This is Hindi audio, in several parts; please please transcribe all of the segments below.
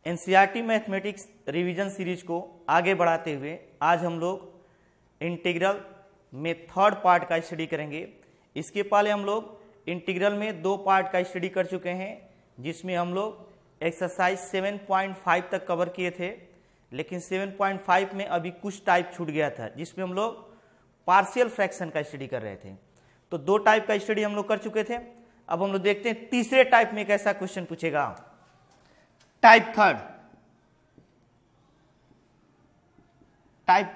एनसीईआरटी मैथमेटिक्स रिवीजन सीरीज को आगे बढ़ाते हुए आज हम लोग इंटीग्रल में थर्ड पार्ट का स्टडी करेंगे। इसके पहले हम लोग इंटीग्रल में दो पार्ट का स्टडी कर चुके हैं, जिसमें हम लोग एक्सरसाइज 7.5 तक कवर किए थे, लेकिन 7.5 में अभी कुछ टाइप छूट गया था, जिसमें हम लोग पार्शियल फ्रैक्शन का स्टडी कर रहे थे। तो दो टाइप का स्टडी हम लोग कर चुके थे। अब हम लोग देखते हैं तीसरे टाइप में कैसा क्वेश्चन पूछेगा। टाइप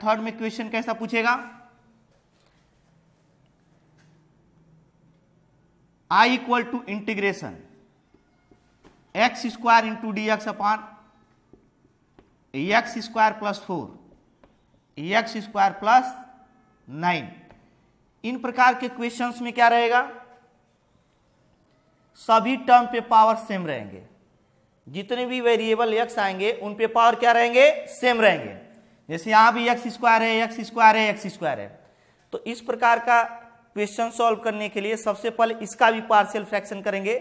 थर्ड में क्वेश्चन कैसा पूछेगा। I equal to integration x square into D x upon x square plus 4 x square plus 9। इन प्रकार के क्वेश्चंस में क्या रहेगा, सभी टर्म पे पावर सेम रहेंगे। जितने भी वेरिएबल एक्स आएंगे उन पे पावर क्या रहेंगे, सेम रहेंगे। जैसे यहां भी एक्स स्क्वायर है, एक्स स्क्वायर है, एक्स स्क्वायर है। तो इस प्रकार का क्वेश्चन सॉल्व करने के लिए सबसे पहले इसका भी पार्शियल फ्रैक्शन करेंगे।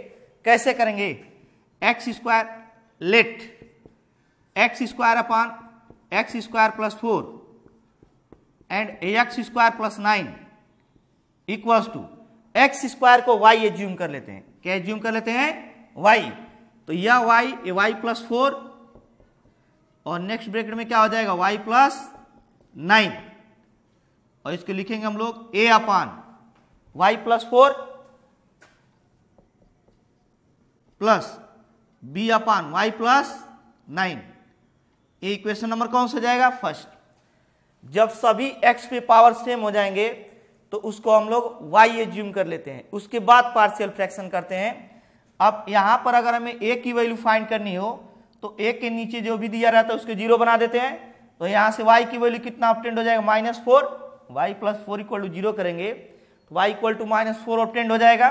कैसे करेंगे, x square late x square upon x square plus 4 and x square plus 9 equals to x square को वाई एज्यूम कर लेते हैं। क्या एज्यूम कर लेते हैं, वाई। तो यह वाई, ये वाई प्लस 4 और नेक्स्ट ब्रैकेट में क्या हो जाएगा, वाई प्लस 9, और इसको लिखेंगे हम लोग ए upon y plus 4 plus B upon y plus 9। ये इक्वेशन नंबर कौन सा जाएगा, फर्स्ट। जब सभी एक्स पे पावर सेम हो जाएंगे तो उसको हम लोग वाई एज्यूम कर लेते हैं, उसके बाद पार्शियल फ्रैक्शन करते हैं। अब यहां पर अगर हमें ए की वैल्यू फाइंड करनी हो तो ए के नीचे जो भी दिया रहता है उसके जीरो बना देते हैं। तो यहां से y की वैल्यू कितना ऑब्टेंड हो जाएगा, -4। y प्लस 4 इक्वल टू 0 करेंगे तो y इक्वल टू -4 ऑब्टेंड हो जाएगा।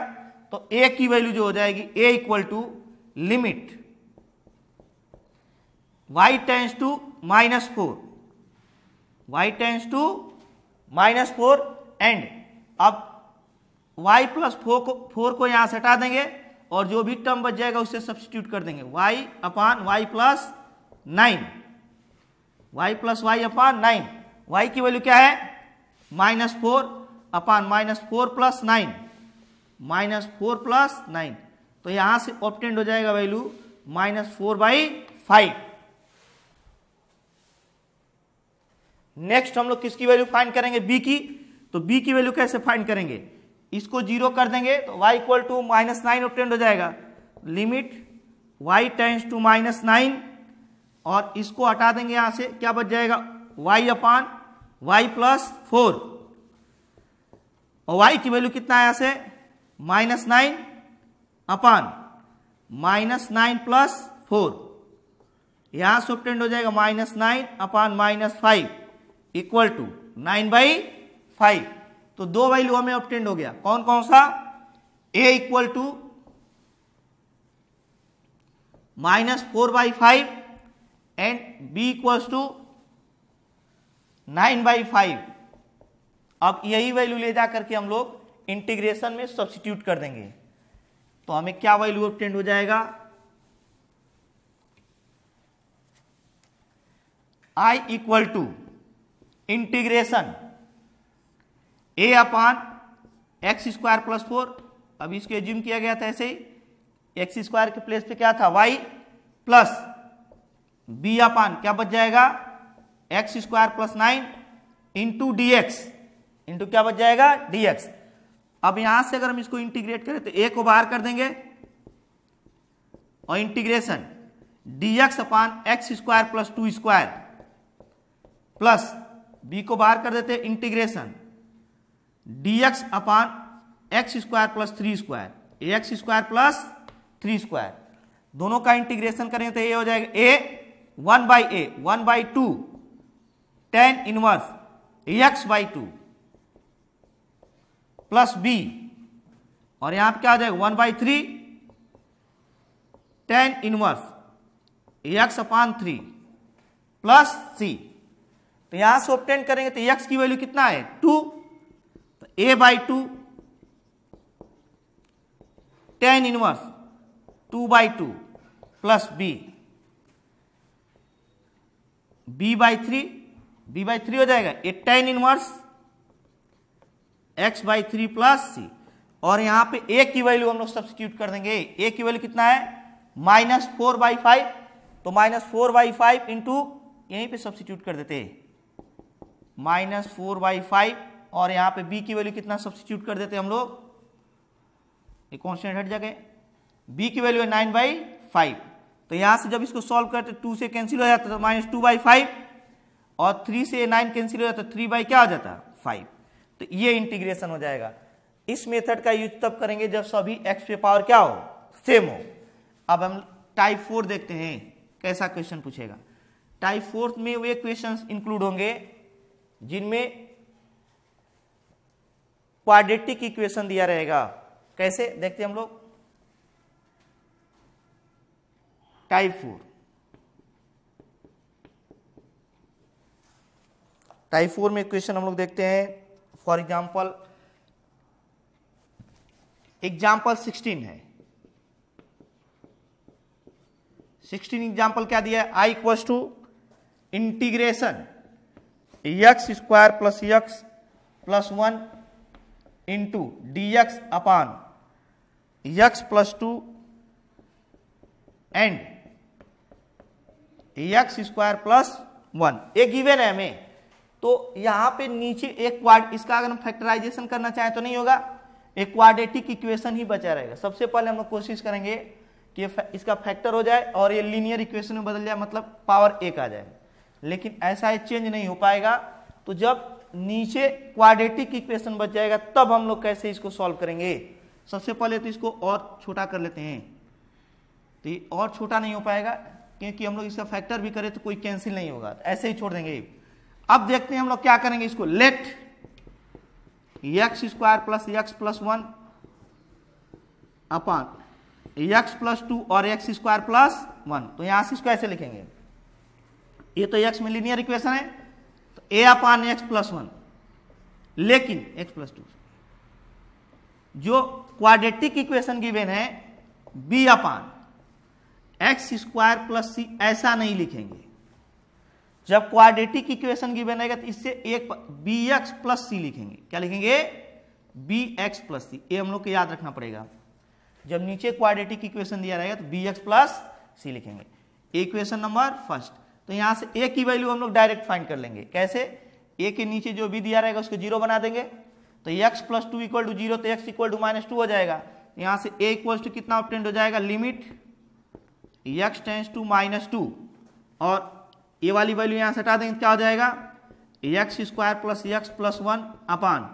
तो a की वैल्यू जो हो जाएगी, a equal to limit y tends to -4, y tends to -4 and अब y प्लस 4 को यहां से हटा देंगे और जो भी टर्म बच जाएगा उससे सब्स्टिट्यूट कर देंगे, y अपान y plus 9, y plus y अपान 9। y की वैल्यू क्या है, -4 अपान -4 प्लस 9, -4 प्लस 9। तो यहां से ऑब्टेंड हो जाएगा वैल्यू -4/5। नेक्स्ट हम लोग किसकी वैल्यू फाइंड करेंगे, b की। तो b की वैल्यू कैसे फाइंड करेंगे, इसको 0 कर देंगे तो y इक्वल टू -9 ऑब्टेंड हो जाएगा। लिमिट y टेंड्स टू -9 और इसको हटा देंगे, यहां से क्या बच जाएगा, y अपान y प्लस 4, और y की वैल्यू कितना है यहां से, -9 अपान -9 प्लस 4। यहां से ऑब्टेंड हो जाएगा -9 अपान -5 इक्वल टू 9/5। तो दो वैल्यू हमें ऑब्टेंड हो गया, कौन कौन सा, a equal to -4/5 and b equals to 9/5। अब यही वैल्यू ले जा करके हम लोग इंटीग्रेशन में सब्स्टिट्यूट कर देंगे तो हमें क्या वैल्यू ऑब्टेंड हो जाएगा, I equal to integration a upon x square plus 4। अभी इसको एज्यूम किया गया था ऐसे ही, एक्स स्क्वायर के प्लेस पे क्या था, y प्लस b अपान क्या बच जाएगा, x square plus 9 into D x, into क्या बच जाएगा, dx। अब यहां से अगर हम इसको इंटीग्रेट करें तो a को बाहर कर देंगे और integration dx upon x square plus 2 square plus b को बाहर कर देते, integration dx upon x square plus 3 square, x square plus 3 square. दोनों का इंटीग्रेशन करेंगे तो ये हो जाएगा a 1/2 tan inverse x/2 plus b, और यहां पर क्या हो जाएगा 1/3 tan इनवर्स x अपान 3 प्लस c। तो यहां से ऑब्टेन करेंगे तो x की वैल्यू कितना है, 2, तो a/2 tan inverse 2/2 plus b b/3 हो जाएगा, ये tan इनवर्स x/3 प्लस सी, और यहां पे a की वैल्यू हम लोग सब्स्टिट्यूट कर देंगे। a की वैल्यू कितना है -4/5, तो -4/5 इंटू यहीं पे सब्स्टिट्यूट कर देते -4/5, और यहां पे b की वैल्यू कितना सब्स्टिट्यूट कर देते हम लोग, ये कांस्टेंट हट जाएगा, b की वैल्यू है 9/5, तो यहां से जब इसको सॉल्व करते 2 से कैंसिल हो जाता है तो -2/5, और 3 से 9 कैंसिल हो जाता है 3 क्या हो जाता है 5, तो ये इंटीग्रेशन हो जाएगा। इस मेथड का यूज तब करेंगे जब सभी x पे पावर क्या हो, सेम हो। अब हम टाइप 4 देखते हैं कैसा क्वेश्चन पूछेगा। टाइप 4 में वे क्वेश्चंस इंक्लूड होंगे जिनमें क्वाड्रेटिक इक्वेशन दिया रहेगा। कैसे देखते हैं हम लोग, टाइप 4 में क्वेश्चन हम लोग देखते हैं। फॉर एग्जाम्पल 16 है, 16 एग्जाम्पल क्या दिया है, i equals to integration x² plus x plus 1 into dx upon x plus 2 and x² plus 1, एक गिवन है हमें। तो यहां पे नीचे एक इसका अगर हम फैक्टराइजेशन करना चाहें तो नहीं होगा, एक क्वाड्रेटिक इक्वेशन ही बचा रहेगा। सबसे पहले हम लोग कोशिश करेंगे कि इसका फैक्टर हो जाए और ये लीनियर इक्वेशन में बदल जाए, मतलब पावर 1 आ जाए, लेकिन ऐसा है चेंज नहीं हो पाएगा। तो जब नीचे क्वाड्रेटिक इक्वेशन बच जाएगा तब हम लोग कैसे इसको सॉल्व करेंगे। सबसे पहले तो इसको और छोटा कर लेते हैं, तो ये और छोटा नहीं हो पाएगा क्योंकि हम लोग इसका फैक्टर भी करें तो कोई कैंसिल नहीं होगा, ऐसे ही छोड़ देंगे। अब देखते हैं हम लोग क्या करेंगे, इसको late x² plus x plus 1 upon x plus 2 और x² प्लस 1, तो यहां से इसको ऐसे लिखेंगे, ये तो x में लीनियर इक्वेशन है तो a अपान x प्लस 1, लेकिन x प्लस 2 जो क्वाड्रेटिक इक्वेशन गिवन है b अपान x² प्लस c, ऐसा नहीं लिखेंगे। जब क्वाड्रेटिक इक्वेशन गिवन रहेगा तो इससे एक bx प्लस सी लिखेंगे। क्या लिखेंगे, bx प्लस सी, ये हम लोग को याद रखना पड़ेगा। जब नीचे क्वाड्रेटिक इक्वेशन दिया रहेगा तो bx प्लस सी लिखेंगे। इक्वेशन नंबर फर्स्ट, तो यहां से a की वैल्यू हम लोग डायरेक्ट फाइंड कर लेंगे। कैसे, a के नीचे जो b दिया रहेगा उसको 0 बना देंगे, तो x प्लस 2 इक्वल टू 0, तो x इक्वल टू -2 हो जाएगा। यहां से a इक्वल टू कितना ऑब्टेंड हो जाएगा, लिमिट x टेंड्स टू -2, और ये वाली वैल्यू यहां से हटा देंगे, क्या हो जाएगा x² प्लस x प्लस 1 अपान,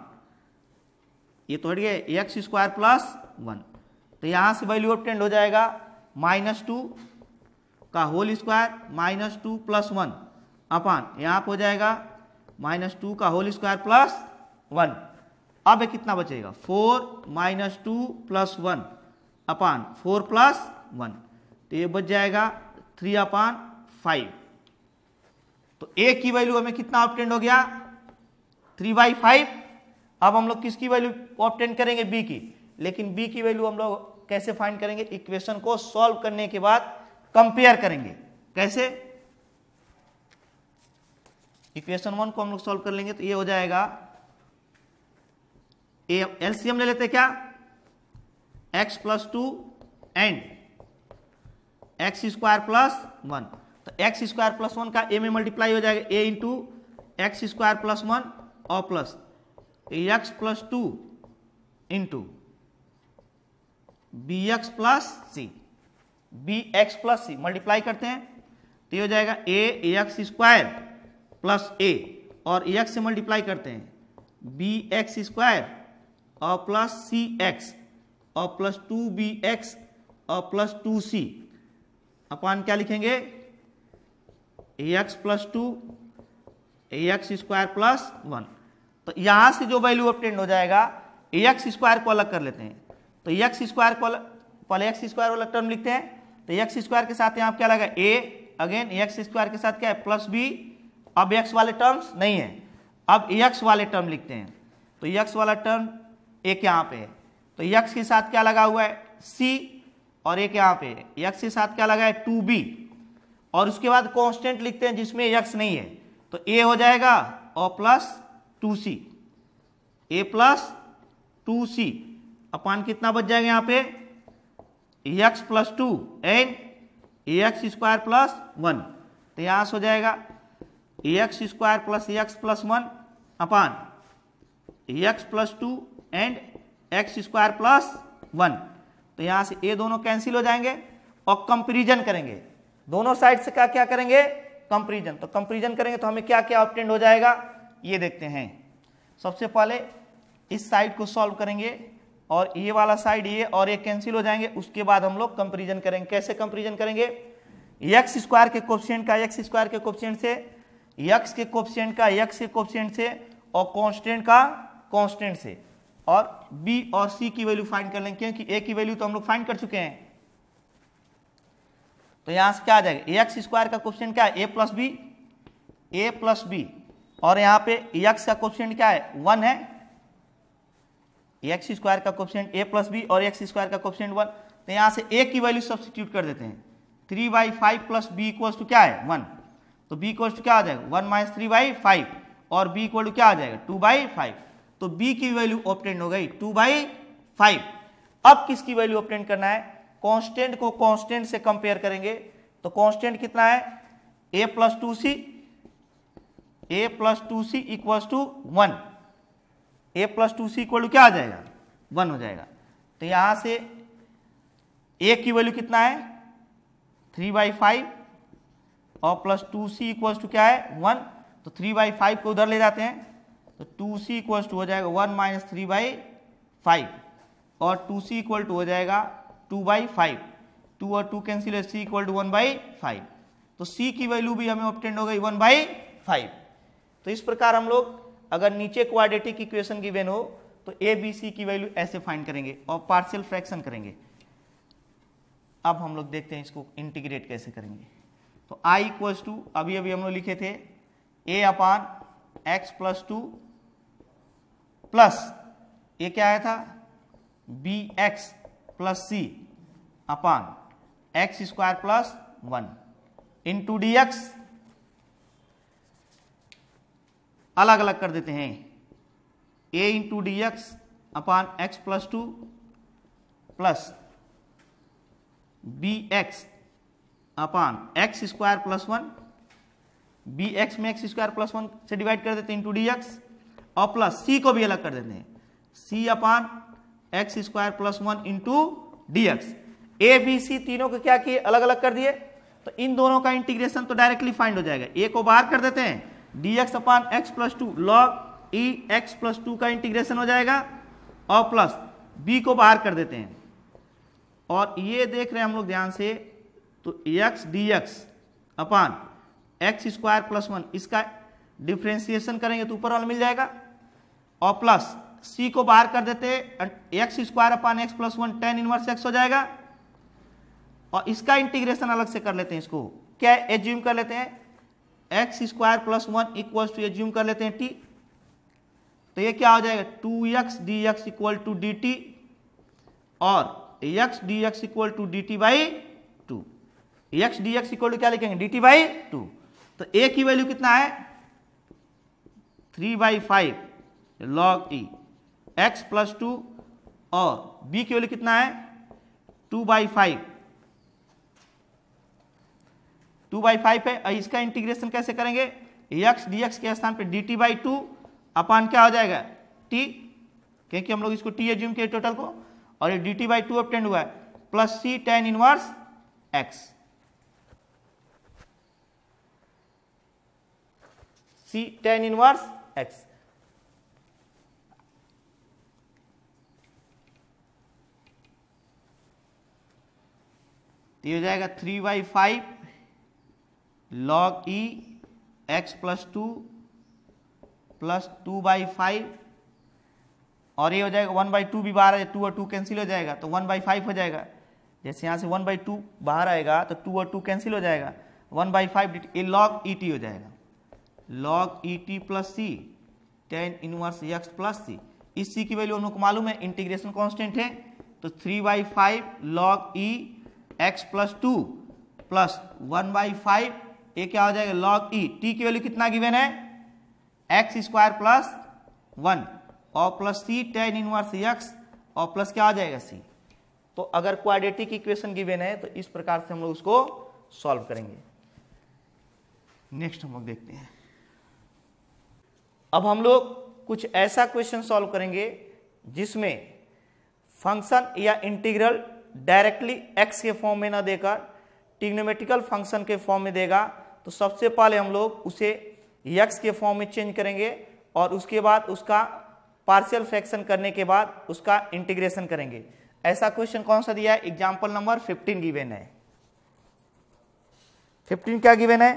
ये तो हट गया x² प्लस 1, तो यहां से वैल्यू ऑब्टेंड हो जाएगा -2 का होल स्क्वायर -2 प्लस 1 अपान, यहां पर हो जाएगा -2 का होल स्क्वायर प्लस 1। अब कितना बचेगा, 4 -2 प्लस 1 अपान 4 प्लस 1, तो ये बच जाएगा 3 अपान 5। तो a की वैल्यू हमें कितना ऑब्टेंड हो गया, 3/5। अब हम लोग किसकी वैल्यू ऑब्टेंड करेंगे, b की, लेकिन b की वैल्यू हम लोग कैसे फाइंड करेंगे, इक्वेशन को सॉल्व करने के बाद कंपेयर करेंगे। कैसे, इक्वेशन 1 को हम लोग सॉल्व कर लेंगे तो ये हो जाएगा, एलसीएम ले लेते क्या, x plus 2 and x² plus 1, तो x² प्लस 1 का a में मल्टीप्लाई हो जाएगा, a इंटू x² प्लस 1 और plus x plus 2 into bx plus C, bx plus C multiply करते हैं तो ये हो जाएगा ax² प्लस a, और x से मल्टीप्लाई करते हैं bx² और प्लस cx और प्लस 2bx और प्लस 2c अपान क्या लिखेंगे, ax प्लस 2 ax² प्लस 1। तो यहां से जो वैल्यू ऑब्टेंड हो जाएगा, ax² को अलग कर लेते हैं, तो x² को पहले x² वाला टर्म लिखते हैं, तो x² के साथ यहां क्या लगा a, अगेन x² के साथ क्या है प्लस b, अब x वाले टर्म्स नहीं है, अब x वाले टर्म लिखते हैं, तो x वाला टर्म एक यहां पे है, तो x के साथ क्या लगा हुआ है c, और एक यहां पे x के साथ क्या लगा है 2b, और उसके बाद कांस्टेंट लिखते हैं जिसमें x नहीं है, तो a हो जाएगा और plus 2c, a plus 2c अपान कितना बच जाएगा यहाँ पे x plus 2 and ax square plus 1, तो यहाँ से हो जाएगा ax square plus x plus 1 upon x plus 2 and x square plus 1, तो यहाँ से ये दोनों कैंसिल हो जाएंगे और कंपैरिजन करेंगे दोनों साइड से, क्या क्या करेंगे कंपैरिजन, तो कंपैरिजन करेंगे तो हमें क्या क्या ऑब्टेंड हो जाएगा ये देखते हैं। सबसे पहले इस साइड को सॉल्व करेंगे और ये वाला साइड ये और ये कैंसिल हो जाएंगे, उसके बाद हम लोग कंपैरिजन करेंगे। कैसे कंपैरिजन करेंगे, x स्क्वायर के कोएफिशिएंट का x स्क्वायर के कोएफिशिएंट से, x के कोएफिशिएंट का x के कोएफिशिएंट से और कांस्टेंट का कांस्टेंट से, और b और c की वैल्यू फाइंड कर लेंगे क्योंकि a की वैल्यू तो हम लोग फाइंड कर चुके हैं। तो यहां से क्या आ जाएगा x स्क्वायर का कोएफिशिएंट क्या है a प्लस b, और यहाँ पे x का कोएफिशिएंट क्या है 1 है, x स्क्वायर का कोएफिशिएंट a प्लस बी और x स्क्वायर का कोएफिशिएंट 1, तो यहाँ से a की वैल्यू सब्स्टिट्यूट कर देते हैं 3/5 प्लस b इक्वल्स टू क्या है 1, तो b इक्वल्स टू क्या आ जाएगा 1 माइनस 3/5 और b इक्वल टू क्या आ जाएगा 2/5, तो b की वैल्यू ऑब्टेन हो गई 2/5। अब किसकी वैल्यू ऑब्टेन करना है, कांस्टेंट को कांस्टेंट से कंपेयर करेंगे, तो कांस्टेंट कितना है a plus 2c equals to 1, a plus 2c equal to क्या आ जाएगा 1 हो जाएगा, तो यहां से a की वैल्यू कितना है 3/5 और प्लस 2c इक्वल्स टू क्या है 1, तो 3/5 को उधर ले जाते हैं, तो 2c इक्वल्स टू हो जाएगा 1 माइनस 3/5 और 2c इक्वल टू हो जाएगा 2/5, 2 और 2 कैंसिल है, c इक्वल टू 1/5, तो c की वैल्यू भी हमें ऑब्टेन हो गई 1/5। तो इस प्रकार हम लोग अगर नीचे क्वाड्रेटिक इक्वेशन गिवन हो तो a b c की वैल्यू ऐसे फाइंड करेंगे और पार्शियल फ्रैक्शन करेंगे। अब हम लोग देखते हैं इसको इंटीग्रेट कैसे करेंगे। तो i इक्वल्स टू अभी हम लोग लिखे थे a upon x plus 2 plus ये क्या आया था bx प्लस c अपान x square plus 1 into dx, अलग अलग कर देते हैं a into D x upon x plus 2 plus B x upon x square plus 1, B x में एक्स स्क्वायर प्लस 1 से डिवाइड कर देते हैं इंटू डी एक्स, और प्लस c को भी अलग कर देते हैं c upon x square plus 1 into D x. A B C तीनों को क्या किए अलग अलग कर दिए, तो इन दोनों का इंटीग्रेशन तो डायरेक्टली फाइंड हो जाएगा। a को बाहर कर देते हैं D x upon x plus 2 log e x plus 2 का इंटीग्रेशन हो जाएगा, और प्लस b को बाहर कर देते हैं, और ये देख रहे हैं हम लोग ध्यान से, तो x D x upon x square plus 1 इसका डिफ्रेंसिएशन करेंगे तो ऊपर वाला मिल जाएगा, और प्लस c को बाहर कर देते हैं x square upon x plus 1 tan inverse x हो जाएगा, और इसका इंटीग्रेशन अलग से कर लेते हैं। इसको क्या एज्यूम कर लेते हैं x square plus 1 equals to assume कर लेते हैं t, तो ये क्या हो जाएगा 2x dx equal to dt और x dx equal to dt by 2, x dx equal to क्या लिखेंगे dt बाई 2, तो a की वैल्यू कितना है 3/5 log e x प्लस 2 और b की वैल्यू कितना है 2/5 है। इसका इंटीग्रेशन कैसे करेंगे, x dx के स्थान पे dt बाई 2 अपान क्या हो जाएगा t, क्योंकि हम लोग इसको t एज्यूम किए टोटल को, और ये dt बाई 2 ऑब्टेन हुआ है, plus c tan inverse x, c tan inverse x। तो ये हो जाएगा 3/5 log e x plus 2 plus 2/5, और ये हो जाएगा 1/2 भी बाहर है, 2 और 2 कैंसिल हो जाएगा तो 1/5 हो जाएगा। जैसे यहाँ से 1/2 बाहर आएगा तो 2 और 2 कैंसिल हो जाएगा, 1/5 ये log et हो जाएगा, log et plus c tan inverse x plus c। इस c की वैल्यू हम लोग को मालूम है, इंटीग्रेशन कांस्टेंट है, तो 3/5 log e x plus 2 plus 1/5, ये क्या हो जाएगा log e, t की वैल्यू कितना गिवन है x स्क्वायर प्लस 1 और plus c tan inverse x और प्लस क्या आ जाएगा c। तो अगर क्वाड्रेटिक इक्वेशन गिवन है तो इस प्रकार से हम लोग उसको सॉल्व करेंगे। नेक्स्ट हम लोग देखते हैं, अब हम लोग कुछ ऐसा क्वेश्चन सॉल्व करेंगे जिसमें फंक्शन या इंटीग्रल डायरेक्टली x के फॉर्म में ना देकर ट्रिग्नोमेट्रिकल फंक्शन के फॉर्म में देगा। तो सबसे पहले हम लोग उसे x के फॉर्म में चेंज करेंगे और उसके बाद उसका पार्शियल फ्रैक्शन करने के बाद उसका इंटीग्रेशन करेंगे। ऐसा क्वेश्चन कौन सा दिया है, एग्जाम्पल नंबर 15 गिवन है। 15 क्या गिवन है,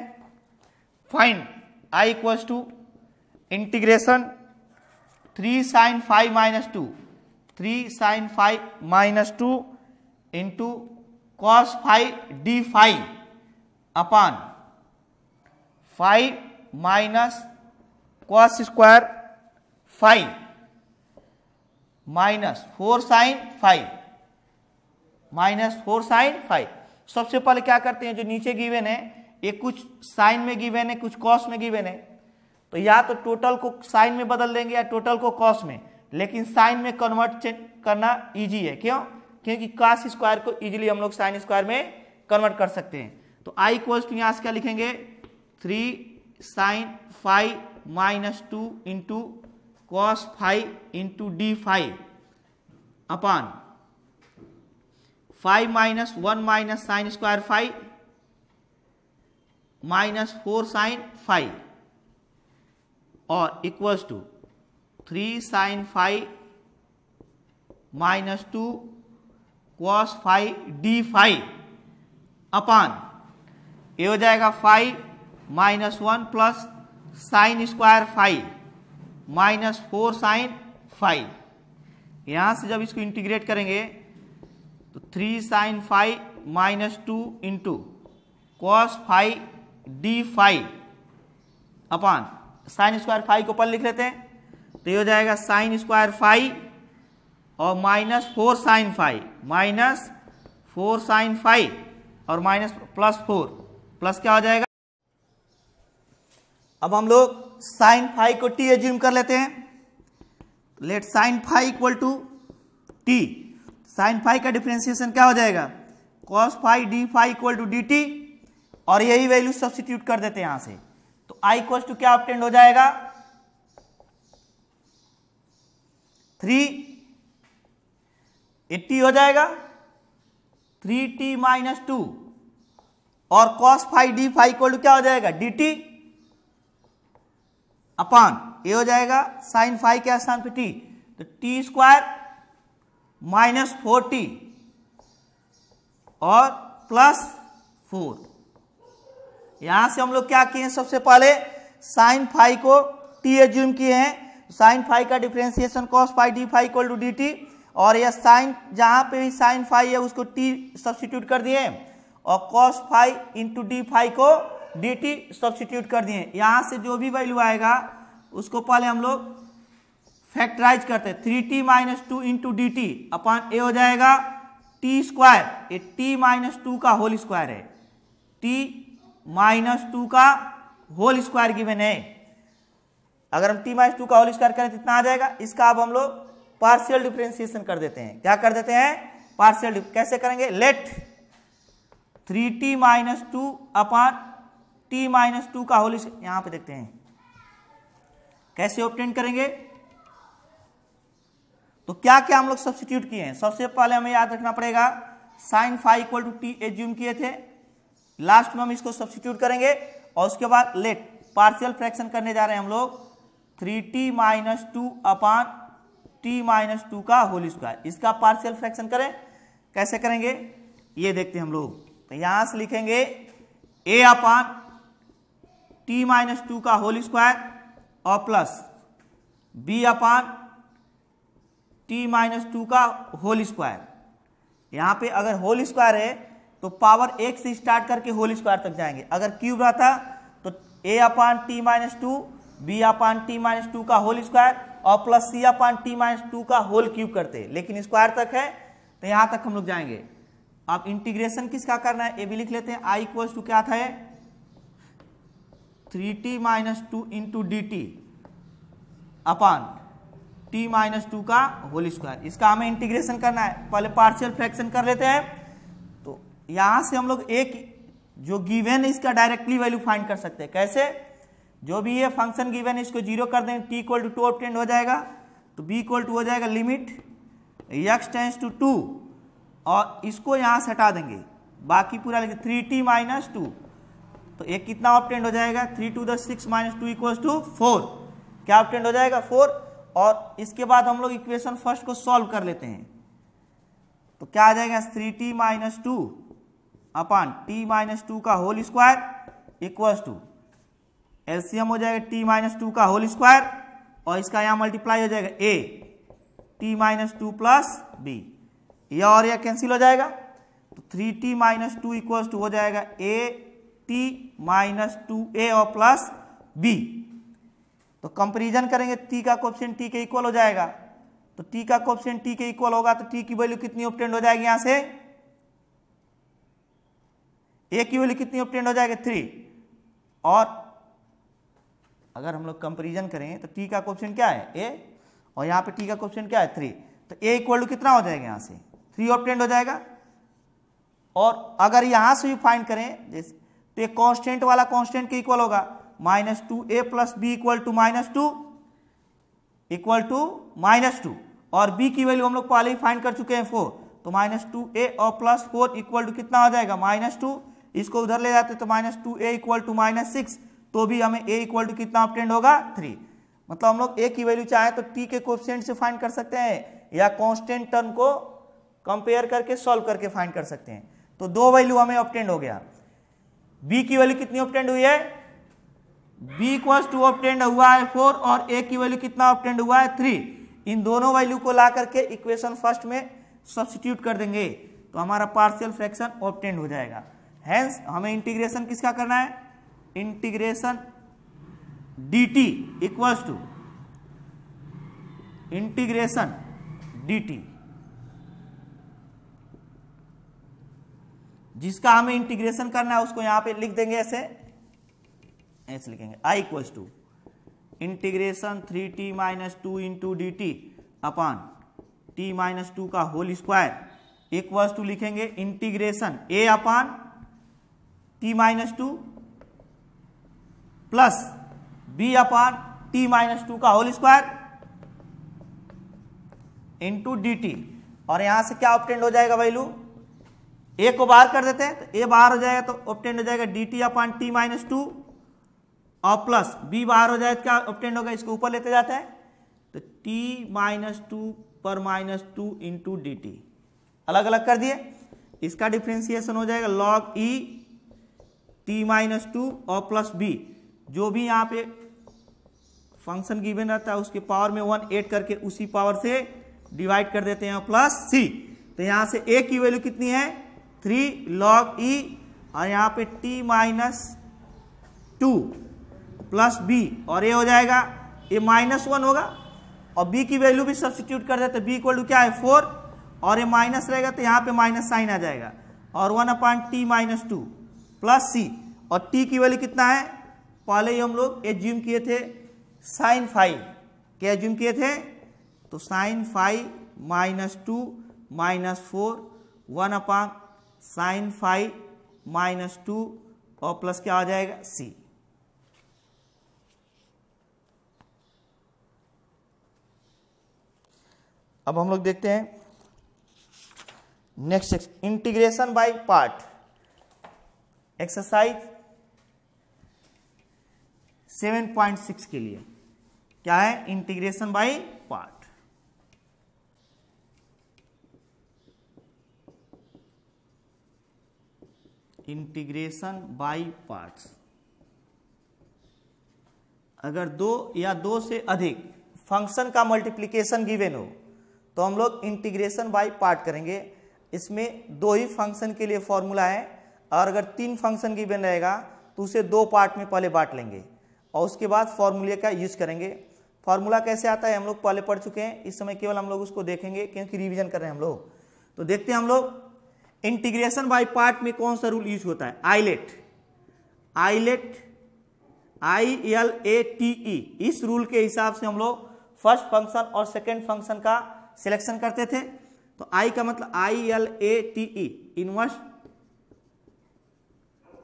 find i equals to integration 3 sin 5 minus 2, 3 sin 5 minus 2 into cos 5 d 5 upon 5 minus cos square 5 minus 4 sin 5 minus 4 sin 5। सबसे पहले क्या करते हैं, जो नीचे गिवन है ये कुछ साइन में गिवन है कुछ कॉस में गिवन है, तो या तो टोटल को साइन में बदल देंगे या टोटल को कॉस में, लेकिन साइन में कन्वर्ट करना इजी है। क्यों, क्योंकि cos स्क्वायर को इजीली हम लोग साइन स्क्वायर में कन्वर्ट कर सकते हैं। तो i इक्वल्स टू यहाँ से क्या लिखेंगे 3 sin 5 minus 2 into cos 5 into D 5 upon 5 minus 1 minus sine square 5 minus 4 sin 5 और equals to 3 sin 5 minus 2 cos 5 D 5 upon ये हो जाएगा 5 minus 1 plus sine square 5 minus 4 sin 5। यहां से जब इसको इंटीग्रेट करेंगे तो 3 sin 5 minus 2 into cos 5 D 5 upon sine square 5 को ऊपर लिख लेते हैं, तो ये हो जाएगा साइन स्क्वायर 5 और माइनस 4 sin 5 माइनस 4 sin 5 और माइनस प्लस 4 प्लस क्या हो जाएगा। अब हम लोग साइन 5 को t एज्यूम कर लेते हैं, late sign 5 equal to t। Sign 5 का डिफरेंशिएशन क्या हो जाएगा cos 5 D 5 equal to D T, और यही वैल्यू सब्स्टिट्यूट कर देते हैं यहां से। तो i इक्वल टू क्या ऑब्टेंड हो जाएगा 3, 80 हो जाएगा 3t माइनस 2 और cos 5 डी 5 इक्वल टू क्या हो जाएगा dt अपॉन ये हो जाएगा साइन 5 के स्थान पे t, तो t स्क्वायर माइनस 4t और प्लस 4। यहां से हम लोग क्या किए हैं, सबसे पहले साइन 5 को t एज्यूम किए हैं। साइन 5 का differentiation cos 5 D 5 equal to dt, और यह साइन जहां पे भी साइन 5 है उसको t सब्स्टिट्यूट कर दिए और cos 5 इंटू डी 5 को dt सब्स्टिट्यूट कर दिए। यहां से जो भी वैल्यू आएगा उसको पहले हम लोग फैक्टराइज करते हैं, 3t minus 2 into D T upon A हो जाएगा t स्क्वायर, ये t माइनस 2 का होल स्क्वायर है, t माइनस 2 का होल स्क्वायर गिवन है। अगर हम t माइनस 2 का होल स्क्वायर करें तो कितना आ जाएगा, इसका अब हम लोग पार्शियल डिफरेंशिएशन कर देते हैं। क्या कर देते हैं, पार्शियल। कैसे करेंगे, late 3t minus 2 upon t minus 2 का होल, यहां पे देखते हैं कैसे ऑब्टेन करेंगे। तो क्या क्या हम लोग सब्स्टिट्यूट किए हैं, सबसे पहले हमें याद रखना पड़ेगा sign 5 equal to T assume किए थे, लास्ट में हम इसको सब्स्टिट्यूट करेंगे और उसके बाद लेट पार्शियल फ्रैक्शन करने जा रहे हैं हम लोग 3t minus 2 upon t minus 2 का होल स्क्वायर। इसका पार्शियल फ्रैक्शन करें, कैसे करेंगे ये देखते हैं हम लोग। तो यहां से लिखेंगे a अपॉन t माइनस 2 का होल स्क्वायर और plus b upon t minus 2 का होल स्क्वायर। यहां पे अगर होल स्क्वायर है तो पावर 1 से स्टार्ट करके होल स्क्वायर तक जाएंगे, अगर क्यूब रहता तो a upon T minus 2, b upon T minus 2 का होल स्क्वायर और plus c upon T minus 2 का होल क्यूब करते, लेकिन स्क्वायर तक है तो यहां तक हम लोग जाएंगे। अब इंटीग्रेशन किसका करना है ये भी लिख लेते हैं। आई इक्वल्स टू क्या था ये 3t minus 2 into D T upon t minus 2 का होल स्क्वायर। इसका हमें इंटीग्रेशन करना है। पहले पार्शियल फ्रैक्शन कर लेते हैं। तो यहां से हम लोग एक जो गिवन है इसका डायरेक्टली वैल्यू फाइंड कर सकते हैं। कैसे? जो भी ये फंक्शन गिवन है इसको जीरो कर देंगे, t इक्वल टू 2 ऑब्टेंड हो जाएगा। तो b इक्वल टू हो जाएगा लिमिट x टेंस टू 2 और इसको यहां से हटा देंगे, बाकी पूरा लिखे 3t माइनस 2। तो एक कितना ऑब्टेंड हो जाएगा 3 to the 6 minus 2 equals to 4। क्या ऑब्टेंड हो जाएगा 4। और इसके बाद हम लोग इक्वेशन फर्स्ट को सॉल्व कर लेते हैं। तो क्या आ जाएगा 3t माइनस 2 अपान t माइनस 2 का whole square equals to LCM हो जाएगा t माइनस 2 का होल स्क्वायर और इसका यहां मल्टीप्लाई हो जाएगा a t minus 2 plus b, यह और यह कैंसिल हो जाएगा। तो 3t माइनस 2 इक्वल्स टू हो जाएगा a t माइनस 2a और प्लस b। तो कंपेरिजन करेंगे t का कोएफिशिएंट t के इक्वल हो जाएगा। तो t का कोएफिशिएंट t के इक्वल होगा तो t की वैल्यू कितनी ऑब्टेंड हो जाएगी, यहां से a की वैल्यू कितनी ऑब्टेंड हो जाएगी 3। और अगर हम लोग कंपेरिजन करें तो t का कोएफिशिएंट क्या है a और यहाँ पे t का कोएफिशिएंट क्या है 3। तो a इक्वल टू कितना हो जाएगा, यहाँ से 3 ऑब्टेंड हो जाएगा। और अगर यहाँ से भी फाइंड करें तो ये कांस्टेंट वाला कांस्टेंट के इक्वल होगा minus 2a plus b equal to minus 2 equal to minus 2 और b की वैल्यू हम लोग पहले ही फाइंड कर चुके हैं 4। तो माइनस 2a और प्लस 4 इक्वल टू कितना हो जाएगा माइनस 2। इसको उधर ले जाते तो minus 2a equal to minus 6, तो भी हमें a इक्वल टू कितना ऑब्टेंड होगा 3। मतलब हम लोग a की वैल्यू चाहे तो t के कोएफिशिएंट से फाइंड कर सकते हैं या कांस्टेंट टर्म को कंपेयर करके सॉल्व करके फाइंड कर सकते हैं। तो दो वैल्यू हमें ऑब्टेंड हो गया। b की वैल्यू कितनी ऑब्टेंड हुई है, b इक्वल्स टू ऑब्टेंड हुआ है 4 और a की वैल्यू कितना ऑब्टेंड हुआ है 3। इन दोनों वैल्यू को ला करके इक्वेशन फर्स्ट में सब्स्टिट्यूट कर देंगे तो हमारा पार्शियल फ्रैक्शन ऑब्टेंड हो जाएगा। हेंस हमें इंटीग्रेशन किसका करना है, integration dt equals to integration dt, जिसका हमें इंटीग्रेशन करना है उसको यहां पे लिख देंगे ऐसे लिखेंगे i equals to integration 3t minus 2 into D T upon t minus 2 का होल स्क्वायर इक्वल्स टू लिखेंगे integration a upon t minus 2 plus b upon t minus 2 का whole square into D T. और यहां से क्या ऑब्टेंड हो जाएगा वैल्यू, a को बाहर कर देते हैं तो a बाहर हो जाएगा तो ऑब्टेंड हो जाएगा dt अपान t माइनस 2 और प्लस b बाहर हो जाए तो क्या ऑब्टेंड होगा, इसको ऊपर लेते जाते हैं तो t माइनस 2 पर माइनस 2 इंटू डी टी अलग अलग कर दिए। इसका डिफ्रेंसिएशन हो जाएगा log e t माइनस 2 और प्लस b, जो भी यहाँ पे फंक्शन गिवन रहता है उसके पावर में 1 ऐड करके उसी पावर से डिवाइड कर देते हैं प्लस c। तो यहाँ से a की वैल्यू कितनी है 3 log e और यहाँ पे t माइनस 2 प्लस b और a हो जाएगा a माइनस 1 होगा और b की वैल्यू भी सब्स्टिट्यूट कर देते, b इक्वल टू क्या है 4 और a माइनस रहेगा तो यहाँ पे माइनस साइन आ जाएगा और 1 अपान t माइनस 2 प्लस c और t की वैल्यू कितना है, पहले ही हम लोग एज्यूम किए थे साइन 5, क्या एज्यूम किए थे तो साइन 5 माइनस 2 माइनस 4 1 अपान साइन 5 माइनस 2 और प्लस क्या आ जाएगा c। अब हम लोग देखते हैं next integration by part exercise 7.6 के लिए क्या है, integration by part. Integration by parts, अगर दो या दो से अधिक फंक्शन का मल्टीप्लिकेशन गिवन हो तो हम लोग इंटीग्रेशन बाय पार्ट करेंगे। इसमें दो ही फंक्शन के लिए फॉर्मूला है और अगर 3 फंक्शन गिवन रहेगा तो उसे 2 पार्ट में पहले बांट लेंगे और उसके बाद फॉर्मूले का यूज करेंगे। फॉर्मूला कैसे आता है हम लोग पहले पढ़ चुके हैं, इस समय केवल हम लोग उसको देखेंगे क्योंकि रिवीजन कर रहे हैं हम लोग। तो देखते हैं हम लोग इंटीग्रेशन बाय पार्ट में कौन सा रूल यूज होता है? Islet, ILATE। इस रूल के हिसाब से हम लोग फर्स्ट फंक्शन और सेकेंड फंक्शन का सिलेक्शन करते थे। तो आई का मतलब ILATE, इनवर्स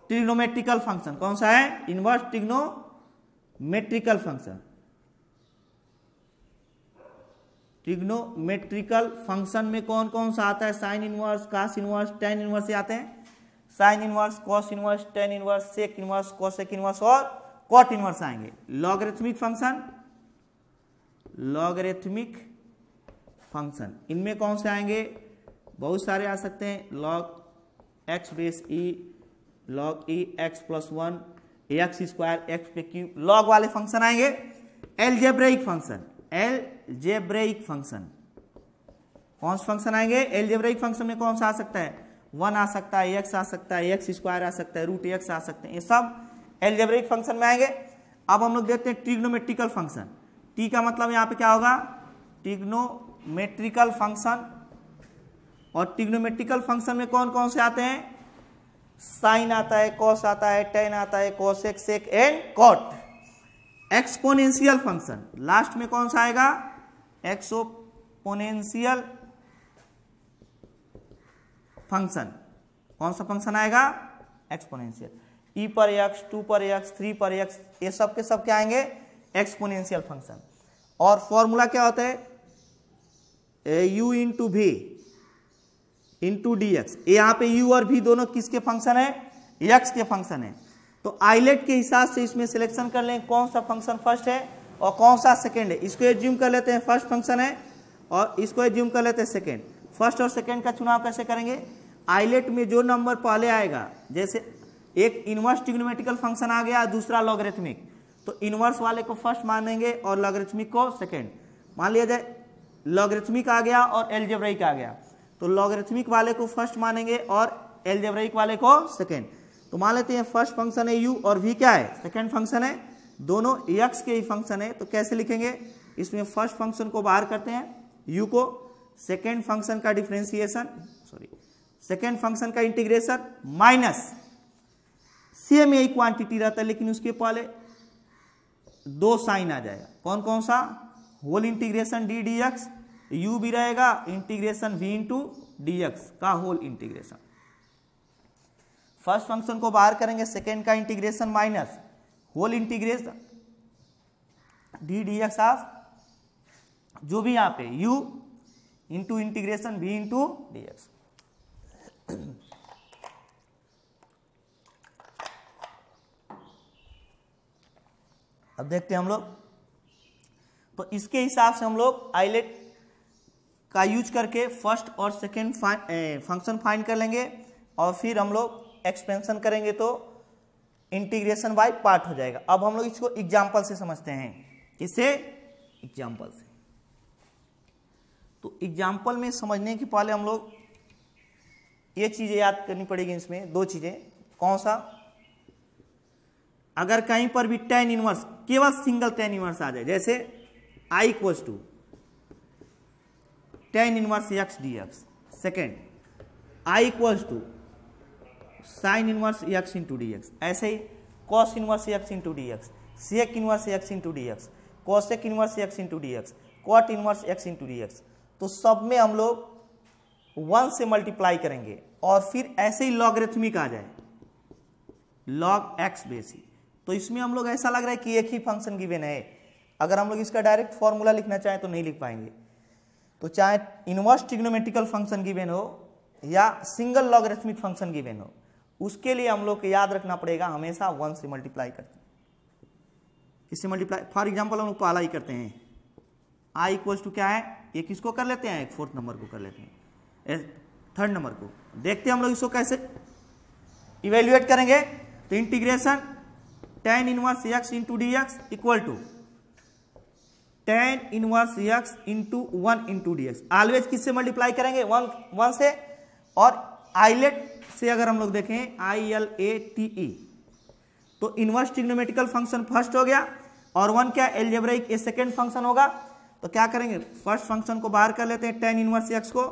ट्रिग्नोमेट्रिकल फंक्शन। कौन सा है? Inverse trigonometrical function. Trigonometrical function में कौन कौन सा आता है? Sine inverse, cos inverse, tan inverse से आते हैं। Sine inverse, cos inverse, tan inverse, sec inverse, cosec inverse और कॉट इनवर्स आएंगे। लॉगरिथमिक फंक्शन, लॉगरिथमिक फंक्शन इनमें कौन से आएंगे? बहुत सारे आ सकते हैं। Log x base e, log e x plus 1, x square, x पे क्यूब, लॉग वाले फंक्शन आएंगे। एलजेब्रेइक फंक्शन, एलजेब्रेइक फंक्शन कौन से फंक्शन आएंगे? एलजेब्रेइक फंक्शन में कौन सा आ सकता है? 1 आ सकता है, एक्स आ सकता है, एक्स स्क्वायर आ सकता है, रूट एक्स आ सकते हैं, ये सब एलजेब्रेइक फंक्शन में आएंगे। अब हम लोग देखते हैं ट्रिग्नोमेट्रिकल फंक्शन। टी का मतलब यहाँ पे क्या होगा? Trigonometrical function. और ट्रिग्नोमेट्रिकल फंक्शन में कौन कौन से आते हैं? साइन आता है, कॉस आता है, टेन आता है, cosec, sec and cot. Exponential function last में कौन सा आएगा? Exponential function. कौन सा फंक्शन आएगा? एक्सपोनेंशियल। ई पर एक्स, 2 पर एक्स, 3 पर एक्स, ये सब के सब क्या आएंगे? Exponential function. और फॉर्मूला क्या होता है? u इंटू भी इंटू डी एक्स। यहाँ पे u और v दोनों किसके फंक्शन है? x के फंक्शन है। तो आइलेट के हिसाब से इसमें सिलेक्शन कर लें कौन सा फंक्शन फर्स्ट है और कौन सा सेकंड है। इसको एज्यूम कर लेते हैं फर्स्ट फंक्शन है और इसको एज्यूम कर लेते हैं सेकंड। फर्स्ट और सेकंड का चुनाव कैसे करेंगे? आइलेट में जो नंबर पहले आएगा, जैसे एक इनवर्स ट्रिग्नोमेट्रिकल फंक्शन आ गया, दूसरा लॉगरिथमिक, तो इनवर्स वाले को फर्स्ट मानेंगे और लॉगरिथमिक को सेकंड। मान लिया जाए लॉगरिथमिक आ गया और एलजेब्राइक आ गया, तो लॉगरिथमिक वाले को फर्स्ट मानेंगे और एलजेब्राइक वाले को सेकंड। तो मान लेते हैं फर्स्ट फंक्शन है u और v क्या है? सेकंड फंक्शन है, दोनों x के ही फंक्शन है। तो कैसे लिखेंगे? इसमें फर्स्ट फंक्शन को बाहर करते हैं u को, सेकंड फंक्शन का डिफरेंशिएशन, सेकंड फंक्शन का इंटीग्रेशन माइनस सेम यही क्वांटिटी रहता है लेकिन उसके पहले 2 साइन आ जाएगा। कौन कौन सा? Whole integration D D x, you भी रहेगा, integration v into D x का होल इंटीग्रेशन। फर्स्ट फंक्शन को बाहर करेंगे, सेकेंड का integration minus whole integration D D x of जो भी यहाँ पे u into integration v into D x. अब देखते हैं हम लोग, तो इसके हिसाब से हम लोग आइलेट का यूज करके फर्स्ट और सेकेंड फंक्शन फाइंड कर लेंगे और फिर हम लोग एक्सपेंशन करेंगे तो इंटीग्रेशन बाय पार्ट हो जाएगा। अब हम लोग इसको एग्जाम्पल से समझते हैं। इसे एग्जाम्पल से, तो एग्जाम्पल में समझने के पहले हम लोग ये चीजें याद करनी पड़ेगी। इसमें 2 चीजें। कौन सा? अगर कहीं पर भी tan इनवर्स, केवल सिंगल tan इनवर्स आ जाए, जैसे I equals to tan inverse x dx, second I equals to sine inverse x into D x, ऐसे ही cos inverse x into D x, sec inverse x into D x, cosec inverse x into D x, cot inverse x into D x. तो सब में हम लोग 1 से मल्टीप्लाई करेंगे और फिर ऐसे ही लॉगरिथमिक आ जाए लॉग x बेस ही। तो इसमें हम लोग ऐसा लग रहा है कि एक ही फंक्शन गिवन है। अगर हम लोग इसका डायरेक्ट फॉर्मूला लिखना चाहें तो नहीं लिख पाएंगे। तो चाहे इनवर्स ट्रिग्नोमेट्रिकल फंक्शन गिवन हो या सिंगल लॉगरिथमिक फंक्शन गिवन हो, उसके लिए हम लोग को याद रखना पड़ेगा हमेशा 1 से मल्टीप्लाई करते हैं। किससे मल्टीप्लाई? फॉर एग्जाम्पल हम लोग पहला ही करते हैं। आई इक्वल्स टू क्या है? एक किसको कर लेते हैं, एक 4th नंबर को कर लेते हैं, 3rd नंबर को। देखते हैं हम लोग इसको कैसे इवेल्युएट करेंगे। तो integration tan inverse x into D x equal to tan inverse x into 1 into D x. Always किससे मल्टीप्लाई करेंगे? 1 से। और आइलेट से अगर हम लोग देखें ILATE, तो इनवर्स ट्रिग्नोमेट्रिकल फंक्शन फर्स्ट हो गया और 1 क्या? एलजेब्राइक, ये सेकेंड फंक्शन होगा। तो क्या करेंगे? फर्स्ट फंक्शन को बाहर कर लेते हैं tan इनवर्स x को,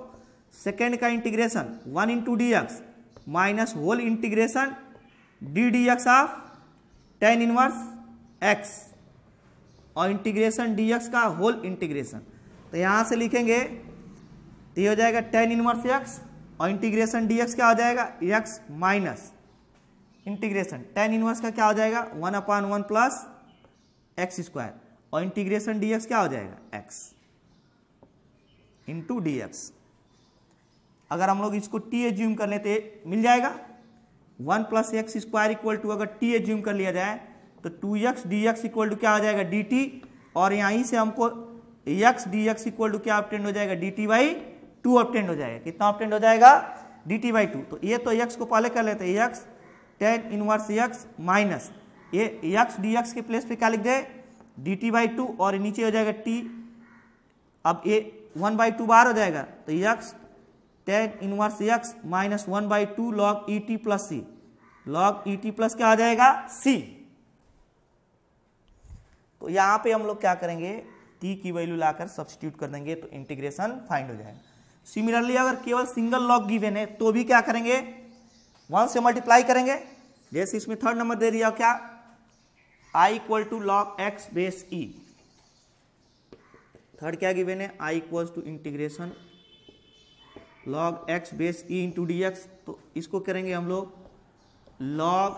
सेकेंड का integration 1 into D X minus whole integration D D x of tan inverse x और इंटीग्रेशन डी एक्स का होल इंटीग्रेशन। तो यहां से लिखेंगे तो ये हो जाएगा tan इनवर्स x और इंटीग्रेशन डी एक्स क्या हो जाएगा x minus integration tan inverse का क्या हो जाएगा 1/1 प्लस एक्स स्क्वायर और इंटीग्रेशन डी एक्स क्या हो जाएगा x इंटू डी एक्स। अगर हम लोग इसको t एज्यूम कर लेते मिल जाएगा 1 plus x square equal to अगर t एज्यूम कर लिया जाए तो 2x dx इक्वल टू क्या हो जाएगा dt और यहीं से हमको x dx इक्वल टू क्या ऑब्टेंड हो जाएगा dt/2 ऑब्टेंड हो जाएगा। कितना ऑब्टेंड हो जाएगा dt/2। तो ये तो x को पहले कर लेते हैं x tan inverse x minus ये x dx के प्लेस पे क्या लिख दे dt/2 और नीचे हो जाएगा t। अब ये 1/2 बाहर हो जाएगा तो x tan inverse x minus 1/2 log et plus c log et plus क्या आ जाएगा c। तो यहां पे हम लोग क्या करेंगे t की वैल्यू लाकर सब्स्टिट्यूट कर देंगे तो इंटीग्रेशन फाइंड हो जाएगा। सिमिलरली अगर केवल सिंगल लॉग गिवन है तो भी क्या करेंगे 1 से मल्टीप्लाई करेंगे। जैसे इसमें थर्ड नंबर दे दिया क्या i equal to log x base e। Third क्या गिवन है i equal to integration log x base e into D x. तो इसको करेंगे हम लोग log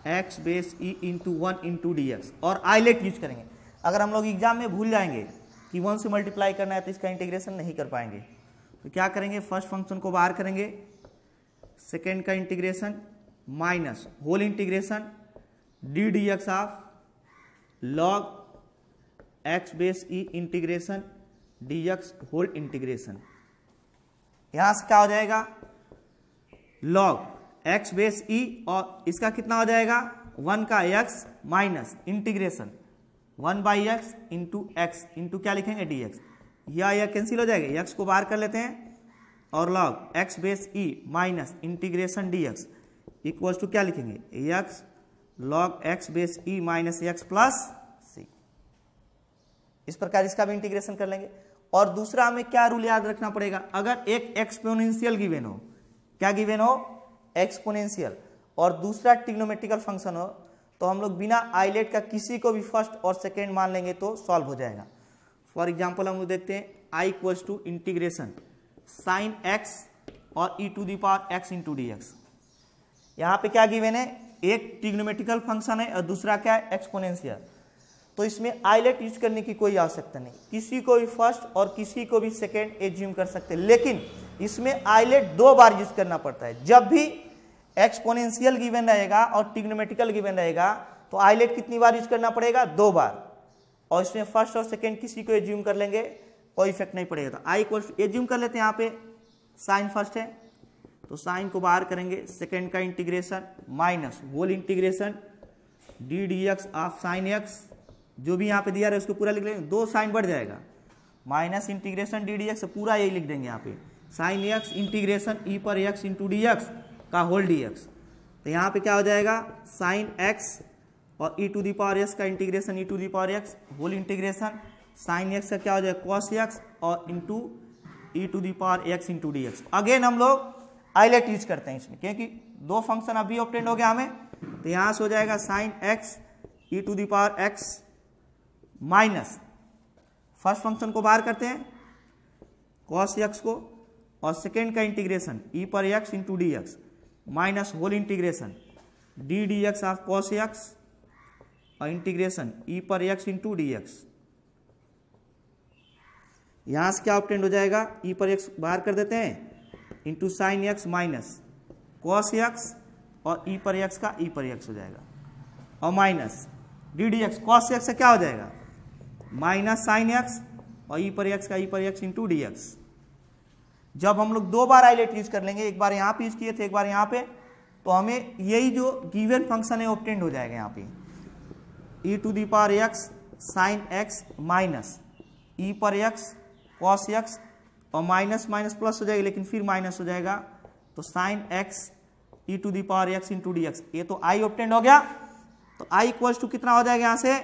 x base e into 1 into D X और आइलेट यूज करेंगे। अगर हम लोग एग्जाम में भूल जाएंगे कि 1 से मल्टीप्लाई करना है तो इसका इंटीग्रेशन नहीं कर पाएंगे। तो क्या करेंगे फर्स्ट फंक्शन को बाहर करेंगे सेकेंड का integration minus whole integration D D x of log x base e integration D x whole integration. यहां से क्या हो जाएगा लॉग x बेस e और इसका कितना हो जाएगा 1 का x minus integration 1/x into x into क्या लिखेंगे dx। यह कैंसिल हो जाएगा x को बाहर कर लेते हैं और log x base e minus integration dx equals to क्या लिखेंगे x log x base e minus X plus c। इस प्रकार इसका भी इंटीग्रेशन कर लेंगे। और दूसरा हमें क्या रूल याद रखना पड़ेगा अगर एक एक्सपोनेंशियल गिवन हो क्या गिवन हो एक्सपोनेंशियल और दूसरा ट्रिग्नोमेट्रिकल फंक्शन हो तो हम लोग बिना आइलेट का किसी को भी फर्स्ट और सेकेंड मान लेंगे तो सॉल्व हो जाएगा। फॉर एग्जांपल हम लोग देखते हैं i equals to integration sign x और e to the power x into D x. यहाँ पे क्या गिवन है एक ट्रिग्नोमेट्रिकल फंक्शन है और दूसरा क्या है एक्सपोनेंशियल। तो इसमें आइलेट यूज करने की कोई आवश्यकता नहीं, किसी को भी फर्स्ट और किसी को भी सेकेंड एज्यूम कर सकते हैं। लेकिन इसमें आइलेट 2 बार यूज करना पड़ता है। जब भी एक्सपोनेंशियल गिवन रहेगा और ट्रिग्नोमेट्रिकल गिवन रहेगा तो आइलेट कितनी बार यूज करना पड़ेगा 2 बार। और इसमें फर्स्ट और सेकेंड किसी को एज्यूम कर लेंगे कोई इफेक्ट नहीं पड़ेगा। तो आई इक्वल एज्यूम कर लेते हैं यहाँ पे साइन फर्स्ट है तो साइन को बाहर करेंगे सेकेंड का integration minus whole integration D D x of sine x जो भी यहाँ पे दिया रहा है उसको पूरा लिख लेंगे 2 साइन बढ़ जाएगा minus integration D D x पूरा यही लिख देंगे यहाँ पे साइन एक्स इंटीग्रेशन ई पर एक्स इंटू डी एक्स का होल डी एक्स। तो यहाँ पे क्या हो जाएगा साइन एक्स और e to the power x का integration E to the power x whole integration sine x का क्या हो जाएगा कॉस एक्स और into e to the power x into D x. Again हम लोग आइलेट यूज करते हैं इसमें क्योंकि 2 फंक्शन अभी ऑब्टेंड हो गया हमें। तो यहाँ से हो जाएगा sign x e to the power x minus first function को बाहर करते हैं कॉस एक्स को और सेकेंड का इंटीग्रेशन ई पर x into D X minus whole integration D D x of cos x और इंटीग्रेशन ई पर एक्स इंटू डी एक्स। यहां से क्या ऑब्टेंड हो जाएगा ई पर एक्स बाहर कर देते हैं into sine x minus cos x और ई पर एक्स का ई पर एक्स हो जाएगा और minus D D x cos x से क्या हो जाएगा माइनस साइन एक्स और ई पर एक्स का ई पर एक्स इंटू डी एक्स। जब हम लोग 2 बार आइलेट यूज कर लेंगे एक बार यहाँ पे यूज किए थे एक बार यहाँ पे तो हमें यही जो गिवन फंक्शन है ऑब्टेंड हो जाएगा यहाँ पे e to the power x sine x minus e पर एक्स कॉस एक्स और माइनस माइनस प्लस हो जाएगा लेकिन फिर माइनस हो जाएगा तो sine x e to the power x into D x. ये तो आई ऑब्टेंड हो गया। तो आई इक्वल्स टू कितना हो जाएगा यहाँ से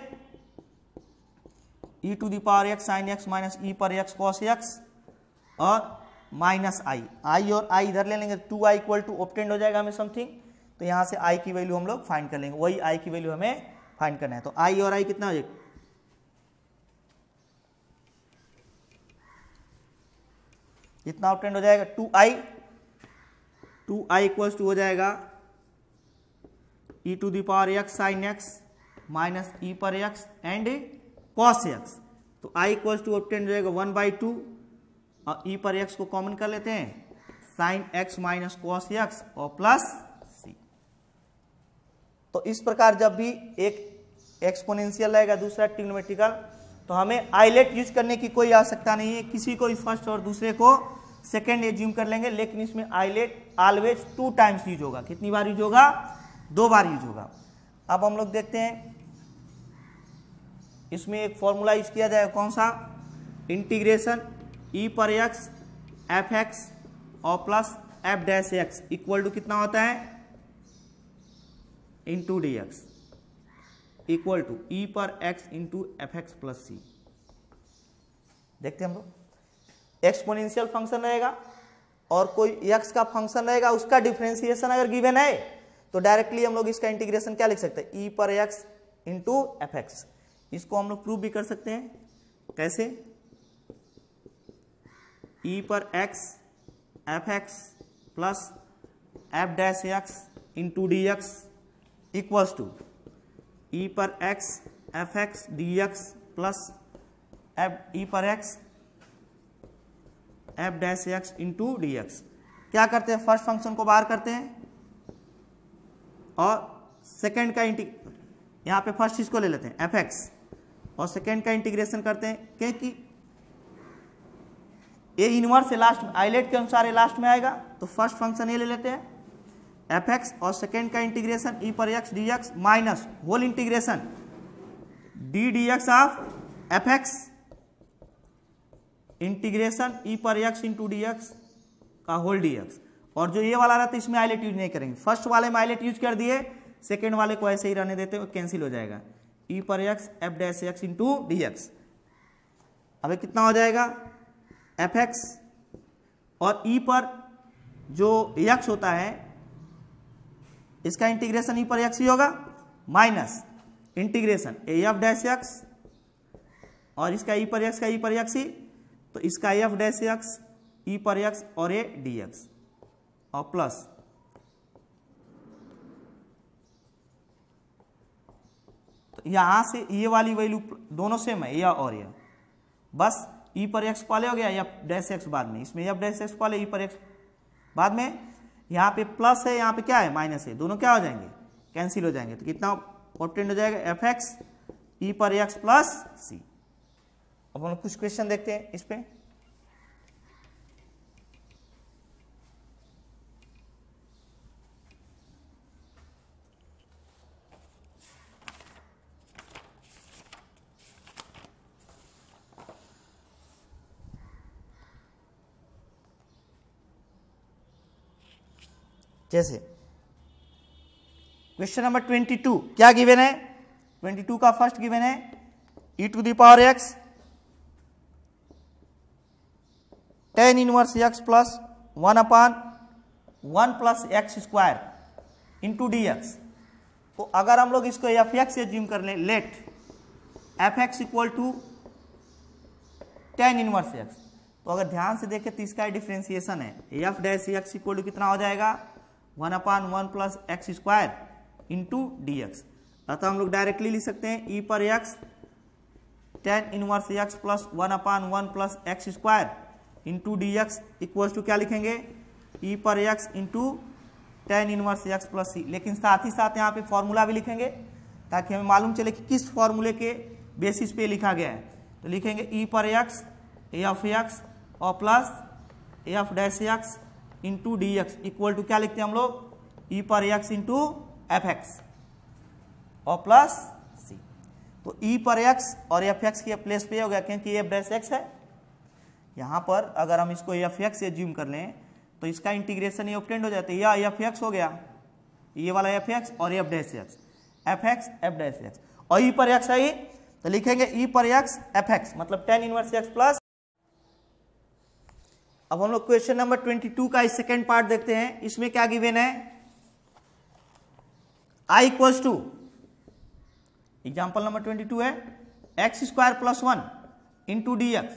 e to the power x sine x minus e पर एक्स कॉस एक्स और माइनस आई, आई और आई इधर ले लेंगे, 2i इक्वल टू ऑब्टेंड हो जाएगा हमें समथिंग, तो यहाँ से i की वैल्यू हम लोग फाइंड कर लेंगे, वही i की वैल्यू हमें फाइंड करना है। तो i और i कितना हो जाएगा, कितना ऑब्टेंड हो जाएगा, 2i इक्वल्स टू हो जाएगा e to the power x sine x minus e पर x एंड cos x। तो i इक्वल्स टू ऑब्टेंड हो जाएगा 1/2 और e पर x को कॉमन कर लेते हैं, sine x minus cos x और प्लस c। तो इस प्रकार जब भी एक एक्सपोनेंशियल रहेगा दूसरा ट्रिग्नोमेट्रिकल, तो हमें आइलेट यूज करने की कोई आवश्यकता नहीं है, किसी को फर्स्ट और दूसरे को सेकेंड एज्यूम कर लेंगे, लेकिन इसमें आइलेट ऑलवेज 2 टाइम्स यूज होगा। कितनी बार यूज होगा, 2 बार यूज होगा। अब हम लोग देखते हैं इसमें एक फॉर्मूला यूज किया जाएगा, कौन सा, इंटीग्रेशन e पर x एफ एक्स और plus F dash x equal to कितना होता है, into D x equal to e पर x into F x plus C. देखते हैं हम लोग, एक्सपोनेंशियल फंक्शन रहेगा और कोई x का फंक्शन रहेगा, उसका डिफरेंशिएशन अगर गिवन है तो डायरेक्टली हम लोग इसका इंटीग्रेशन क्या लिख सकते हैं, e पर x इंटू एफ एक्स। इसको हम लोग प्रूव भी कर सकते हैं, कैसे, e पर x F x plus F dash X into D x equals to e पर x F X D X plus e पर x F dash X into D X. क्या करते हैं, फर्स्ट फंक्शन को बाहर करते हैं और सेकेंड का यहाँ पे फर्स्ट इसको ले लेते हैं एफ एक्स और सेकेंड का इंटीग्रेशन करते हैं, क्योंकि ये इनवर्स है लास्ट में, आइलेट के अनुसार ये लास्ट में आएगा, तो फर्स्ट फंक्शन ये ले लेते हैं एफ एक्स और सेकेंड का इंटीग्रेशन ई पर X D X minus whole integration D x of F X integration E पर एक्स इंटू डी एक्स का होल डी एक्स। और जो ये वाला रहता है इसमें आइलेट यूज नहीं करेंगे, फर्स्ट वाले में आइलेट यूज कर दिए, सेकेंड वाले को ऐसे ही रहने देते हैं, कैंसिल हो जाएगा, ई पर x F dash X into D x. अब कितना हो जाएगा, एफ एक्स और ई पर जो एक्स होता है इसका इंटीग्रेशन ई पर एक्स ही होगा, minus integration A F dash x और इसका ई पर एक्स का ई पर एक्स ही, तो इसका एफ डैश एक्स ई पर एक्स और ए डी एक्स और प्लस तो यहां से ये वाली वैल्यू दोनों सेम है, यह और यह, बस ई पर एक्स पहले हो गया, एफ डैश एक्स बाद में, इसमें एफ डैश एक्स पहले ई पर एक्स बाद में, यहाँ पे प्लस है यहाँ पे क्या है माइनस है, दोनों क्या हो जाएंगे, कैंसिल हो जाएंगे। तो कितना ऑब्टेंड हो जाएगा, एफ एक्स ई पर एक्स प्लस सी। अब हम लोग कुछ क्वेश्चन देखते हैं इस पे। जैसे क्वेश्चन नंबर 22 क्या गिवन है, 22 का फर्स्ट गिवन है e to the power x tan inverse x plus 1/1 plus x square into D x. तो अगर हम लोग इसको एफ एक्स से एज्यूम कर लें, let F X equal to tan inverse x, तो अगर ध्यान से देखें तो इसका डिफरेंशिएशन है, f dash x equal to कितना हो जाएगा, 1/1 plus x square into D x. अतः हम लोग डायरेक्टली लिख सकते हैं ई पर x tan inverse x plus 1/1 plus x square into D x equals to क्या लिखेंगे, ई पर x into tan inverse x plus C. लेकिन साथ ही साथ यहाँ पे फॉर्मूला भी लिखेंगे ताकि हमें मालूम चले कि किस फॉर्मूले के बेसिस पे लिखा गया है। तो लिखेंगे ई पर एक्स एफ एक्स और plus F dash X into D x equal to क्या लिखते हैं हम लोग, ई पर एक्स इंटू एफ एक्स और प्लस सी। तो ई पर एक्स और एफ एक्स के प्लेस पे हो गया क्योंकि एफ डैश एक्स है। यहाँ पर अगर हम इसको एफ एक्स एज्यूम कर लें तो इसका इंटीग्रेशन ये ऑब्टेंड हो जाता है, या एफ एक्स हो गया, ये वाला एफ एक्स और F dash x, F x F dash x और ई पर एक्स है, तो लिखेंगे ई पर एक्स एफ एक्स मतलब tan इनवर्स एक्स प्लस अब हम लोग क्वेश्चन नंबर 22 का इस सेकेंड पार्ट देखते हैं। इसमें क्या गिवन है, i equals to, example number 22 है x square plus 1 into D x,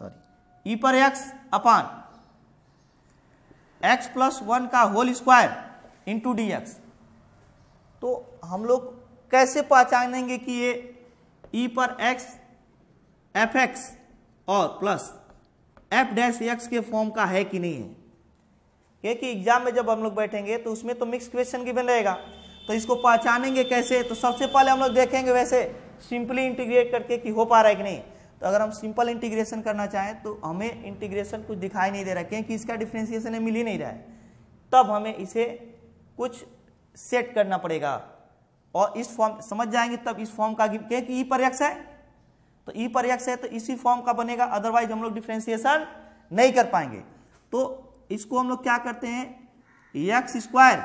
sorry e पर एक्स अपान एक्स प्लस 1 का whole square into D x. तो हम लोग कैसे पहचानेंगे कि ये ई पर एक्स एफ एक्स और प्लस एफ डैश एक्स के फॉर्म का है कि नहीं है, क्योंकि एग्जाम में जब हम लोग बैठेंगे तो उसमें तो मिक्स क्वेश्चन गिवन रहेगा। तो इसको पहचानेंगे कैसे, तो सबसे पहले हम लोग देखेंगे वैसे सिंपली इंटीग्रेट करके कि हो पा रहा है कि नहीं। तो अगर हम सिंपल इंटीग्रेशन करना चाहें तो हमें इंटीग्रेशन कुछ दिखाई नहीं दे रहा है, क्योंकि इसका डिफ्रेंसिएशन मिल ही नहीं रहा है। तब हमें इसे कुछ सेट करना पड़ेगा और इस फॉर्म समझ जाएंगे तब इस फॉर्म का, क्योंकि ई पर एक्स है तो ई पर एक्स है तो इसी फॉर्म का बनेगा, अदरवाइज हम लोग डिफ्रेंसिएशन नहीं कर पाएंगे। तो इसको हम लोग क्या करते हैं, एक्स स्क्वायर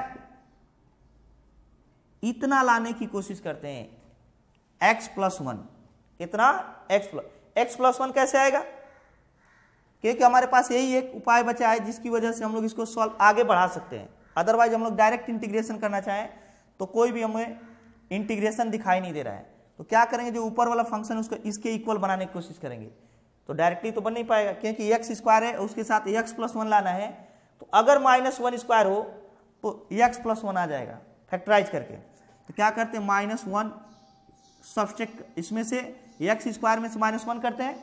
इतना लाने की कोशिश करते हैं एक्स प्लस 1, कितना एक्स प्लस 1 कैसे आएगा, क्योंकि हमारे पास यही एक उपाय बचा है जिसकी वजह से हम लोग इसको सॉल्व आगे बढ़ा सकते हैं। अदरवाइज हम लोग डायरेक्ट इंटीग्रेशन करना चाहें तो कोई भी हमें इंटीग्रेशन दिखाई नहीं दे रहा है। तो क्या करेंगे, जो ऊपर वाला फंक्शन उसको इसके इक्वल बनाने की कोशिश करेंगे। तो डायरेक्टली तो बन नहीं पाएगा, क्योंकि एक्स स्क्वायर है उसके साथ एक्स प्लस 1 लाना है। तो अगर -1 स्क्वायर हो तो एक्स प्लस 1 आ जाएगा फैक्टराइज करके। तो क्या करते हैं, -1 सब्सट्रैक्ट, इसमें से एक्स स्क्वायर में से -1 करते हैं।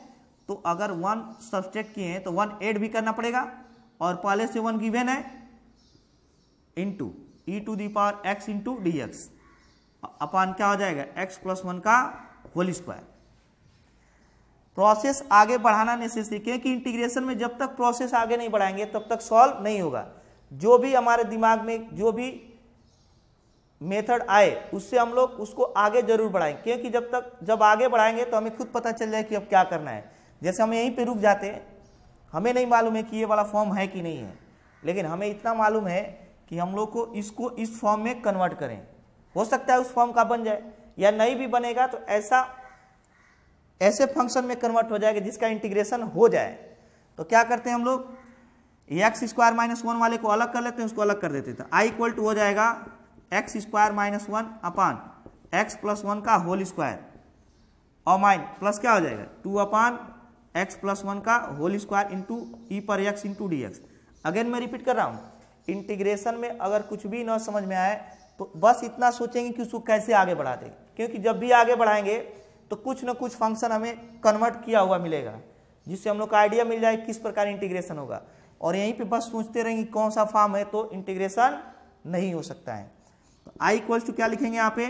तो अगर 1 सब्सट्रैक्ट किए हैं तो 1 ऐड भी करना पड़ेगा, और पहले से 1 गिवन है into e to the power x into D x upon क्या हो जाएगा, एक्स प्लस 1 का होल स्क्वायर। प्रोसेस आगे बढ़ाना नेसेसरी, क्योंकि इंटीग्रेशन में जब तक प्रोसेस आगे नहीं बढ़ाएंगे तब तक सॉल्व नहीं होगा। जो भी हमारे दिमाग में जो भी मेथड आए उससे हम लोग उसको आगे जरूर बढ़ाएं, क्योंकि जब आगे बढ़ाएंगे तो हमें खुद पता चल जाए कि अब क्या करना है। जैसे हम यहीं पे रुक जाते हैं, हमें नहीं मालूम है कि ये वाला फॉर्म है कि नहीं है, लेकिन हमें इतना मालूम है कि हम लोग को इसको इस फॉर्म में कन्वर्ट करें। हो सकता है उस फॉर्म का बन जाए, या नहीं भी बनेगा तो ऐसे फंक्शन में कन्वर्ट हो जाएगा जिसका इंटीग्रेशन हो जाए। तो क्या करते हैं हम लोग, एक्स स्क्वायर -1 वाले को अलग कर लेते हैं, उसको अलग कर देते हैं। तो आई इक्वल टू हो जाएगा x square -1 upon x plus 1 का होल स्क्वायर, और माइन प्लस क्या हो जाएगा 2 अपान एक्स प्लस 1 का होल स्क्वायर इंटू ई पर x into D x. Again मैं रिपीट कर रहा हूँ, इंटीग्रेशन में अगर कुछ भी ना समझ में आए तो बस इतना सोचेंगे कि उसको कैसे आगे बढ़ा दें, क्योंकि जब भी आगे बढ़ाएंगे तो कुछ ना कुछ फंक्शन हमें कन्वर्ट किया हुआ मिलेगा, जिससे हम लोग का आइडिया मिल जाए किस प्रकार इंटीग्रेशन होगा। और यहीं पे बस सोचते रहेंगे कौन सा फॉर्म है तो इंटीग्रेशन नहीं हो सकता है। तो आई इक्वल्स टू क्या लिखेंगे यहाँ पे,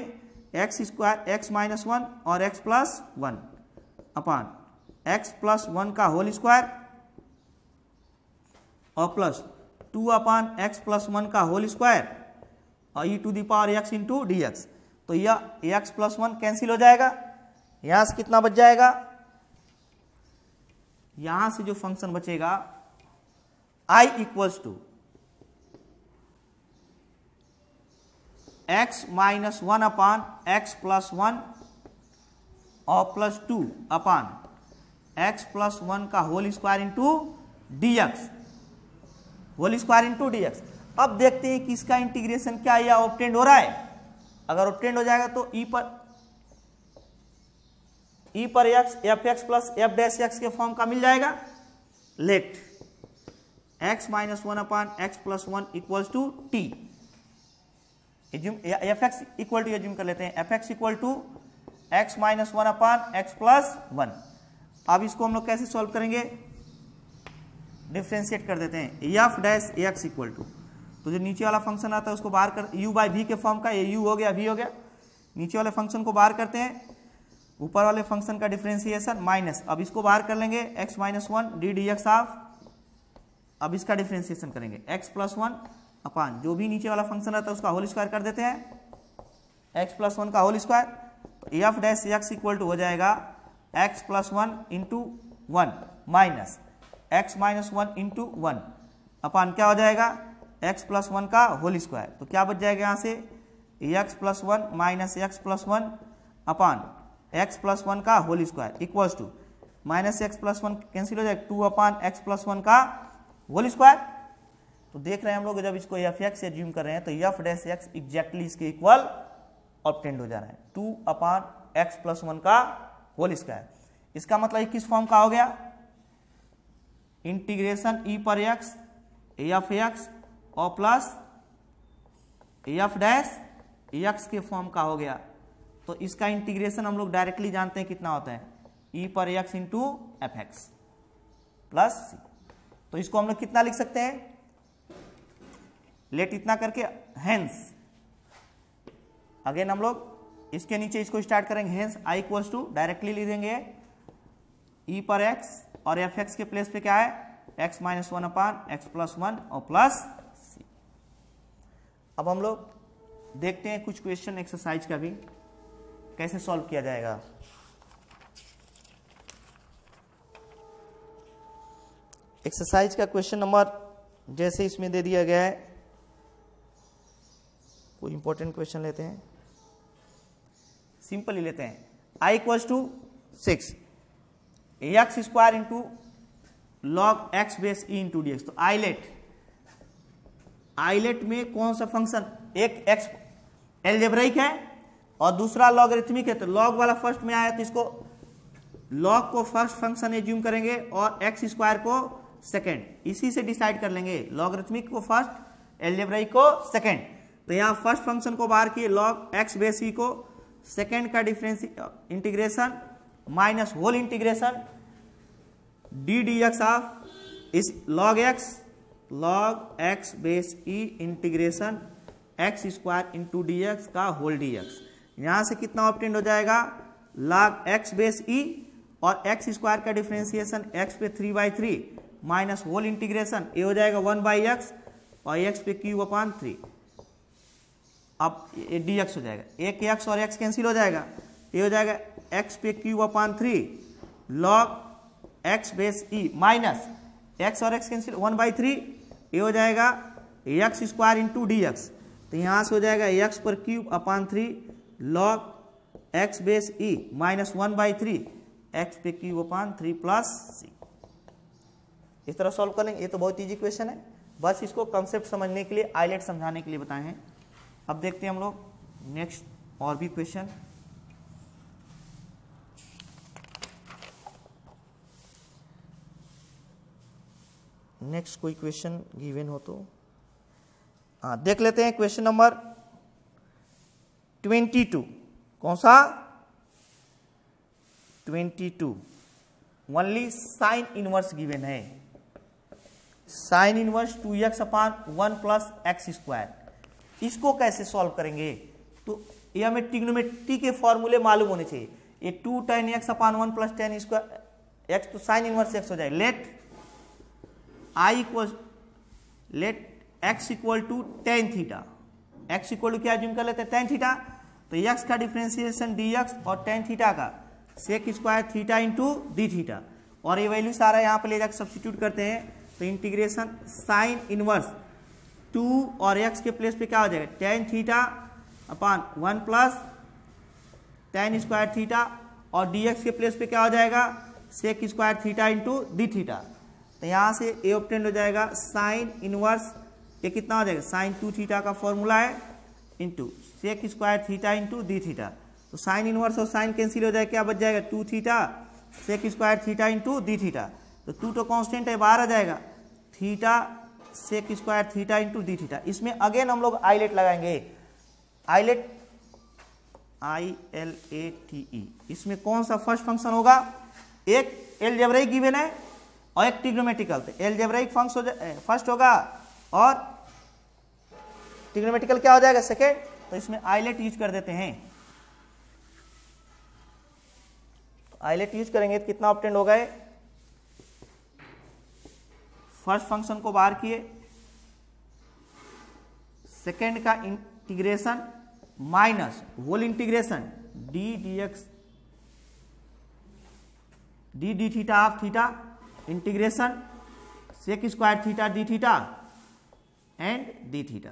एक्स स्क्वायर एक्स -1 और x plus 1 upon x plus 1 का होल स्क्वायर और प्लस 2 अपान एक्स प्लस 1 का होल स्क्वायर और e to the power x into D x. तो यह एक्स प्लस 1 कैंसिल हो जाएगा, यहां से कितना बच जाएगा, यहां से जो फंक्शन बचेगा I equals to x -1 upon x plus 1 और प्लस 2 अपान एक्स प्लस 1 का whole square into D x, whole square into D x. अब देखते हैं कि इसका इंटीग्रेशन क्या या ऑब्टेंड हो रहा है। अगर ऑब्टेंड हो जाएगा तो ई पर x F x plus F dash x के फॉर्म का मिल जाएगा। Let X -1 upon x plus 1 equals to T, F X equal to assume कर लेते हैं, F X equal to x -1 upon x plus 1। अब इसको हम लोग कैसे सॉल्व करेंगे, डिफ्रेंशिएट कर देते हैं, F dash x equal to, तो जो नीचे वाला फंक्शन आता है उसको बाहर कर, u बाई वी के फॉर्म का, ये u हो गया v हो गया, नीचे वाले फंक्शन को बाहर करते हैं, ऊपर वाले फंक्शन का डिफरेंशिएशन माइनस, अब इसको बाहर कर लेंगे x -1 D D x of, अब इसका डिफरेंशिएशन करेंगे x प्लस 1 अपान जो भी नीचे वाला फंक्शन रहता है उसका होल स्क्वायर कर देते हैं, x प्लस 1 का होल स्क्वायर। तो F dash x equal to हो जाएगा x plus 1 into 1 minus x -1 into 1 upon क्या हो जाएगा x प्लस 1 का होल स्क्वायर। तो क्या बच जाएगा यहाँ से x plus 1 minus X plus 1 upon x plus 1 का whole square equals to minus X plus one cancel हो जाएगा, 2/x प्लस वन का होल स्क्वायर। तो देख रहे हैं हम लोग जब इसको एफ एक्स एज्यूम कर रहे हैं तो एफ डैश एक्स एग्जैक्टली इसके इक्वल ऑब्टेंड हो जा रहा है, 2/x प्लस वन का होल स्क्वायर। इसका मतलब किस फॉर्म का हो गया, इंटीग्रेशन ई पर एक्स एफ एक्स और प्लस एफ डैश एक्स के फॉर्म का हो गया। तो इसका इंटीग्रेशन हम लोग डायरेक्टली जानते हैं कितना होता है, ई पर x into F x plus C. तो इसको हम लोग कितना लिख सकते हैं, लेट इतना करके हेंस अगेन हम लोग इसके नीचे इसको स्टार्ट करेंगे, hence I equals to directly लिख देंगे ई पर एक्स और एफ एक्स के प्लेस पे क्या है, एक्स माइनस 1/x प्लस 1 और प्लस सी। अब हम लोग देखते हैं कुछ क्वेश्चन एक्सरसाइज का भी कैसे सॉल्व किया जाएगा। एक्सरसाइज का क्वेश्चन नंबर जैसे इसमें दे दिया गया है, कोई इंपॉर्टेंट क्वेश्चन लेते हैं, सिंपल ही लेते हैं। I equals to 6 x square into log x base e into D x. तो आइलेट में कौन सा फंक्शन, एक एक्स एल्जेब्राइक है और दूसरा लॉगरिथमिक है, तो लॉग वाला फर्स्ट में आया तो इसको लॉग को फर्स्ट फंक्शन एज्यूम करेंगे और एक्स स्क्वायर को सेकेंड, इसी से डिसाइड कर लेंगे, लॉगरिथमिक को फर्स्ट, एल्जेब्राइक को सेकेंड। तो यहाँ फर्स्ट फंक्शन को बाहर किए, लॉग एक्स बेस ई को सेकेंड का difference integration minus whole integration D D x of इस log x base e integration x square into D x का होल डी एक्स। यहां से कितना ऑब्टेंड हो जाएगा, लॉग एक्स बेस ई और एक्स स्क्वायर का डिफरेंशिएशन एक्स पे 3/3 माइनस होल इंटीग्रेशन ये हो जाएगा 1/x और एक्स पे क्यूब/3। अब ये डी एक्स हो जाएगा, एक एक्स और एक्स कैंसिल हो जाएगा, ये हो जाएगा एक्स पे क्यूब/3 log x base E minus x और एक्स कैंसिल 1/3, ये हो जाएगा x square into D x. तो यहां से हो जाएगा एक्स पर क्यूब/3 log x base E minus 1/3 x पे क्यूब/3 प्लस सी। इस तरह सॉल्व करेंगे। ये तो बहुत इजी क्वेश्चन है, बस इसको कंसेप्ट समझने के लिए, आइलेट समझाने के लिए बताए हैं। अब देखते हैं हम लोग नेक्स्ट और भी क्वेश्चन। नेक्स्ट कोई क्वेश्चन गिवन हो तो देख लेते हैं। क्वेश्चन नंबर 22, कौन सा, 22 ओनली साइन इनवर्स गिवन है, sine inverse 2x/1 plus x square. इसको कैसे सॉल्व करेंगे, तो ये हमें ट्रिग्नोमेट्री के फॉर्मूले मालूम होने चाहिए। ये 2 tan x/1 plus tan square X, तो साइन इनवर्स एक्स हो जाएगा। Let x equal to tan theta, x equal to क्या एज्यूम कर लेते हैं, tan थीटा। तो x का डिफरेंशिएशन dx और tan थीटा का sec square theta into D theta, और ये वैल्यू सारा यहाँ पे ले जाकर सब्स्टिट्यूट करते हैं। तो इंटीग्रेशन साइन इनवर्स 2 और x के प्लेस पे क्या हो जाएगा, tan थीटा/1 प्लस tan स्क्वायर थीटा, और dx के प्लेस पे क्या हो जाएगा, sec square theta into D theta. तो यहाँ से ए ऑब्टेंड हो जाएगा साइन इनवर्स, ये कितना हो जाएगा, साइन 2 थीटा का फॉर्मूला है into sec square theta into D theta. तो साइन इनवर्स और साइन कैंसिल हो जाएगा, क्या बच जाएगा, 2 theta sec square theta into D theta. तो 2 तो कांस्टेंट है, बाहर आ जाएगा, theta sec square theta into D theta. इसमें अगेन हम लोग आइलेट लगाएंगे, आइलेट ILATE। इसमें कौन सा फर्स्ट फंक्शन होगा, एक एलजेब्राइक गिवन है और एक ट्रिग्नोमेट्रिकल। तो एलजेब्राइक फंक्शन फर्स्ट होगा और ट्रिग्नोमेट्रिकल क्या हो जाएगा, सेकेंड। तो इसमें आइलेट यूज कर देते हैं, आइलेट यूज करेंगे तो कितना ऑब्टेंड होगा, फर्स्ट फंक्शन को बाहर किए, सेकेंड का integration minus whole integration D D X D D theta of theta integration sec square theta D theta and D theta.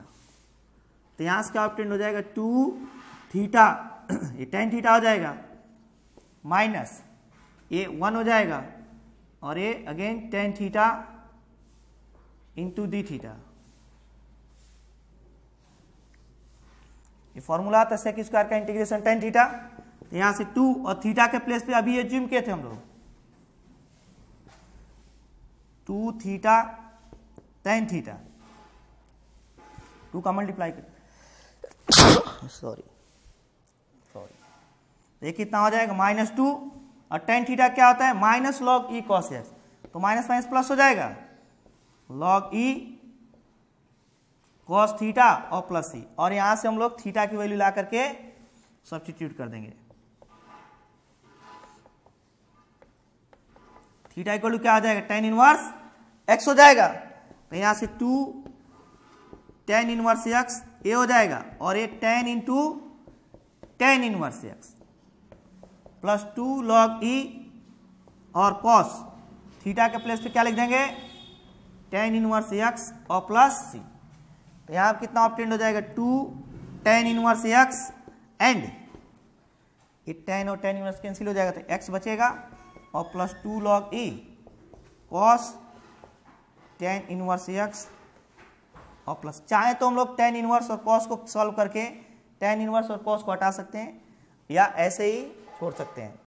तो यहां से क्या ऑब्टेंड हो जाएगा, 2 थीटा, ये tan थीटा हो जाएगा, माइनस ये 1 हो जाएगा और ये again tan theta into D theta. ये फॉर्मूला आता है सेक स्क्वायर का इंटीग्रेशन टेन थीटा। तो यहां से 2 और थीटा के प्लेस पे अभी एज्यूम किए थे हम लोग 2 थीटा टेन थीटा, 2 का मल्टीप्लाई कर सॉरी ये कितना हो जाएगा -2 और टेन थीटा क्या होता है minus log E cos x, तो माइनस माइनस प्लस हो जाएगा लॉग ई कॉस थीटा और प्लस सी, और यहां से हम लोग थीटा की वैल्यू ला करके सब्स्टिट्यूट कर देंगे। थीटा इक्वल टू क्या हो जाएगा टेन इनवर्स एक्स हो जाएगा। तो यहां से 2 टेन इनवर्स एक्स ये हो जाएगा और ये 10 into tan inverse x plus 2 log e और कॉस थीटा के प्लेस पे क्या लिख देंगे 10 इनवर्स एक्स और प्लस सी। तो यहां कितना ऑब्टेंड हो जाएगा 2 10 इनवर्स एक्स एंड ये 10 और 10 इनवर्स कैंसिल हो जाएगा तो एक्स बचेगा और plus 2 log E cos 10 inverse x और प्लस, चाहे तो हम लोग 10 इनवर्स और कॉस को सॉल्व करके 10 इनवर्स और कॉस को हटा सकते हैं या ऐसे ही छोड़ सकते हैं।